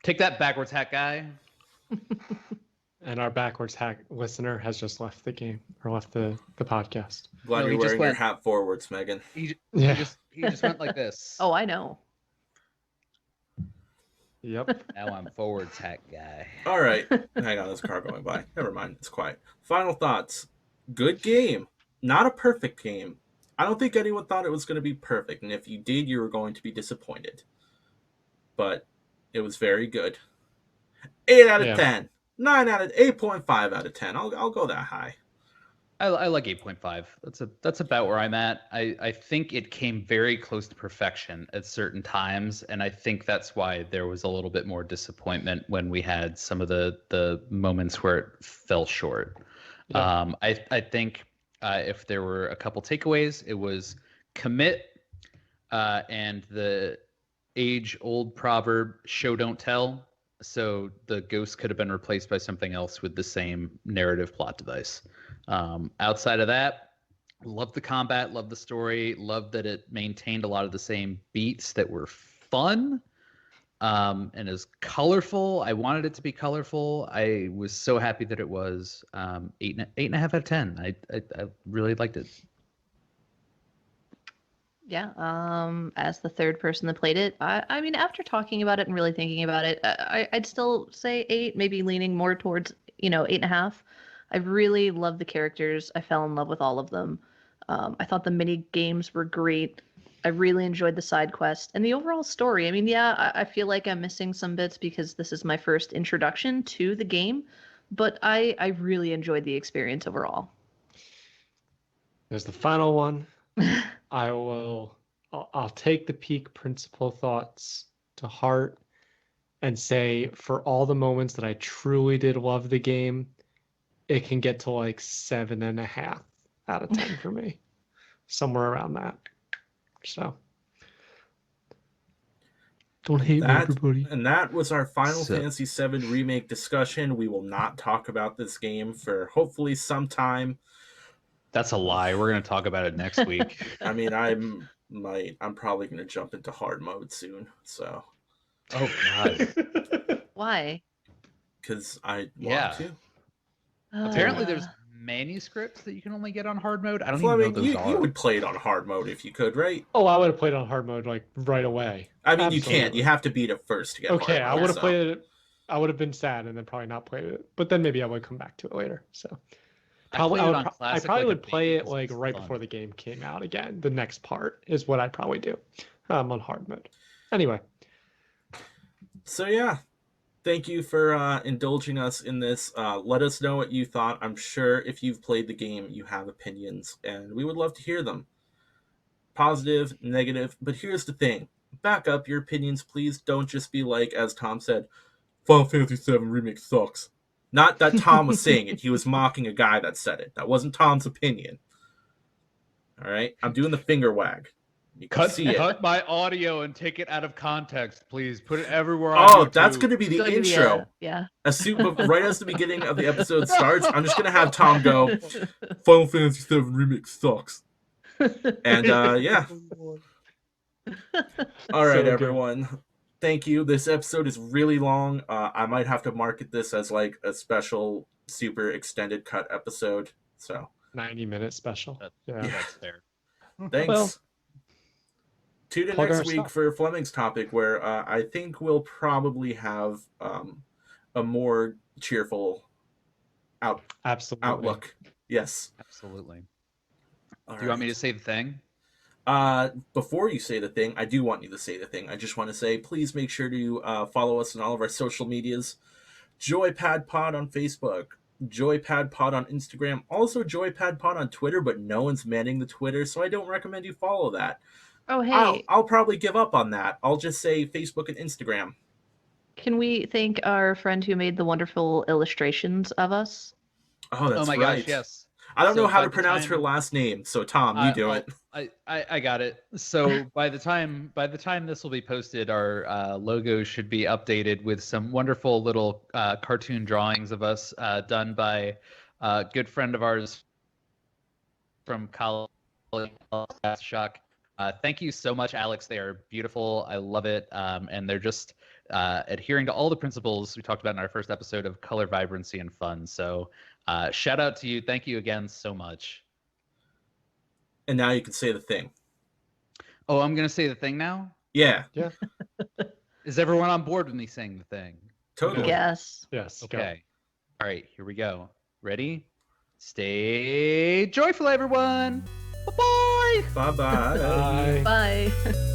take that, backwards hat guy. And our backwards hack listener has just left the game or left the podcast. Glad you're wearing your hat forwards, Megan. He just went like this. Oh, I know. Yep. Now I'm forwards hat guy. All right. Hang on, there's a car going by. Never mind. It's quiet. Final thoughts. Good game. Not a perfect game. I don't think anyone thought it was going to be perfect. And if you did, you were going to be disappointed. But it was very good. 8 out of 10. 8.5 out of 10. I'll go that high. I like 8.5. That's about where I'm at. I think it came very close to perfection at certain times, and I think that's why there was a little bit more disappointment when we had some of the moments where it fell short. Yeah. I think if there were a couple takeaways, it was commit and the age-old proverb show don't tell. So the ghost could have been replaced by something else with the same narrative plot device. Outside of that, love the combat, love the story, love that it maintained a lot of the same beats that were fun and is colorful. I wanted it to be colorful. I was so happy that it was 8.5 out of 10. I really liked it. Yeah, as the third person that played it, I mean, after talking about it and really thinking about it, I'd still say 8, maybe leaning more towards, 8.5. I really love the characters. I fell in love with all of them. I thought the mini games were great. I really enjoyed the side quest and the overall story. I mean, yeah, I feel like I'm missing some bits because this is my first introduction to the game, but I really enjoyed the experience overall. There's the final one. I'll take the peak principal thoughts to heart and say for all the moments that I truly did love the game, it can get to like 7.5 out of 10 for me. Somewhere around that. So don't hate me, everybody. And that was our Final Fantasy VII Remake discussion. We will not talk about this game for hopefully some time. That's a lie. We're going to talk about it next week. I mean, I'm probably going to jump into hard mode soon. So. Oh God. Why? Because I want to. Apparently, there's manuscripts that you can only get on hard mode. I don't even know what those are. You would play it on hard mode if you could, right? Oh, I would have played on hard mode like right away. I mean, Absolutely. You can't. You have to beat it first to get hard mode. I would have played it. I would have been sad and then probably not played it. But then maybe I would come back to it later. So. I probably would play it like right before the game came out again. The next part is what I'd probably do on hard mode. Anyway. So yeah, thank you for indulging us in this. Let us know what you thought. I'm sure if you've played the game, you have opinions, and we would love to hear them. Positive, negative, but here's the thing. Back up your opinions, please. Don't just be like, as Tom said, Final Fantasy VII Remake sucks. Not that Tom was saying it. He was mocking a guy that said it. That wasn't Tom's opinion. All right? I'm doing the finger wag. You can see it. Cut my audio and take it out of context, please. Put it everywhere. Oh, on that's YouTube. going to be the It's going to be intro. yeah. Right as the beginning of the episode starts, I'm just going to have Tom go, Final Fantasy VII Remake sucks. And yeah. All right, So good. everyone. Thank you. This episode is really long. I might have to market this as like a special, super extended cut episode. So 90-minute special. Yeah. That's fair. thanks. Well, Tune in plug next our week stuff. for Fleming's topic, where I think we'll probably have a more cheerful Absolutely. outlook. Yes. Absolutely. All Do you want me right. to say the thing? Before you say the thing, I do want you to say the thing. I just want to say, please make sure to follow us on all of our social medias. JoyPad Pod on Facebook, JoyPad Pod on Instagram, also JoyPad Pod on Twitter, but no one's manning the Twitter, so I don't recommend you follow that. Oh, hey, I'll probably give up on that. I'll just say Facebook and Instagram. can we thank our friend who made the wonderful illustrations of us? Oh, that's Oh my right. gosh, yes. I don't So know how by to the pronounce her time- last name, so Tom, you do it. I got it. So by the time this will be posted, our logo should be updated with some wonderful little cartoon drawings of us done by a good friend of ours from college, Shock. Thank you so much, Alex. They are beautiful. I love it, and they're just adhering to all the principles we talked about in our first episode of color, vibrancy, and fun. So shout out to you. Thank you again so much. And now you can say the thing. Oh, I'm gonna say the thing now. Yeah, Is everyone on board with me saying the thing? totally. Yes. Yes. go. Okay. All right, here we go. Ready? Stay joyful, everyone. Bye-bye. Bye-bye. Bye. Bye.